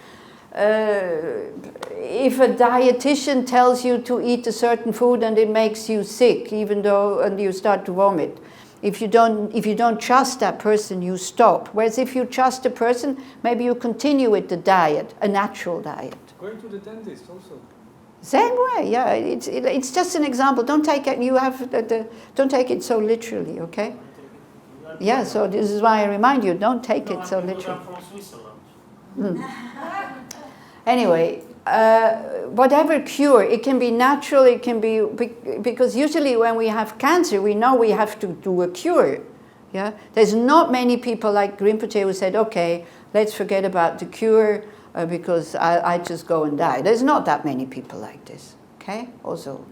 If a dietitian tells you to eat a certain food and it makes you sick, and you start to vomit, if you don't trust that person, you stop. Whereas if you trust a person, maybe you continue with the diet, a natural diet. Going to the dentist also. Same way, yeah. It's just an example. Don't take it. Don't take it so literally, okay? Yeah. So this is why I remind you: don't take it so literally. I'm from Switzerland. Anyway, whatever cure, it can be natural. It can be because usually when we have cancer, we know we have to do a cure. Yeah. There's not many people like Rinpoche who said, "Okay, let's forget about the cure." Because I just go and die. There's not that many people like this, okay? Also.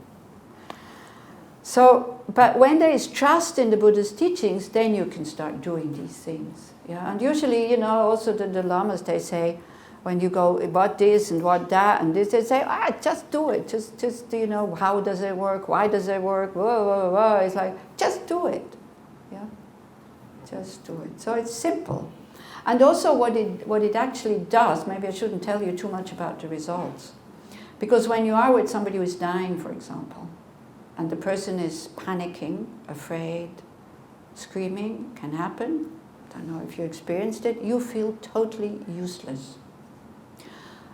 So, but when there is trust in the Buddha's teachings, then you can start doing these things. Yeah, and usually, also the lamas, they say, when you go, what this and what that and this, they say, just do it. Just how does it work? Why does it work? Whoa, whoa, whoa. It's like, just do it. Yeah, just do it. So it's simple. And also what it actually does, maybe I shouldn't tell you too much about the results. Because when you are with somebody who is dying, for example, and the person is panicking, afraid, screaming, can happen. I don't know if you experienced it. You feel totally useless.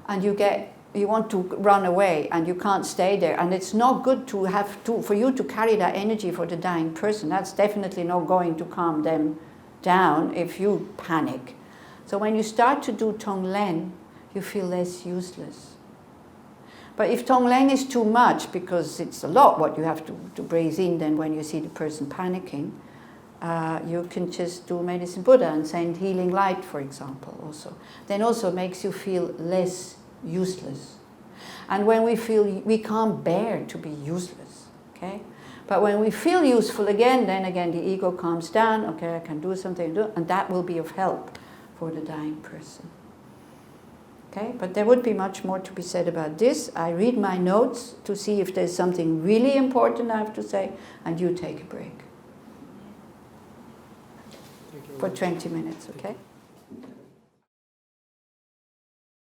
And you get you want to run away and you can't stay there, and it's not good to for you to carry that energy for the dying person. That's definitely not going to calm them down if you panic. So when you start to do Tonglen, you feel less useless. But if Tonglen is too much, because it's a lot what you have to breathe in, then when you see the person panicking, you can just do Medicine Buddha and send healing light, for example, also. Then also makes you feel less useless. And when we feel, we can't bear to be useless, okay? But when we feel useful again, then again the ego calms down, okay, I can do something, and that will be of help for the dying person. Okay, but there would be much more to be said about this. I read my notes to see if there's something really important I have to say, and you take a break. For 20 minutes, okay?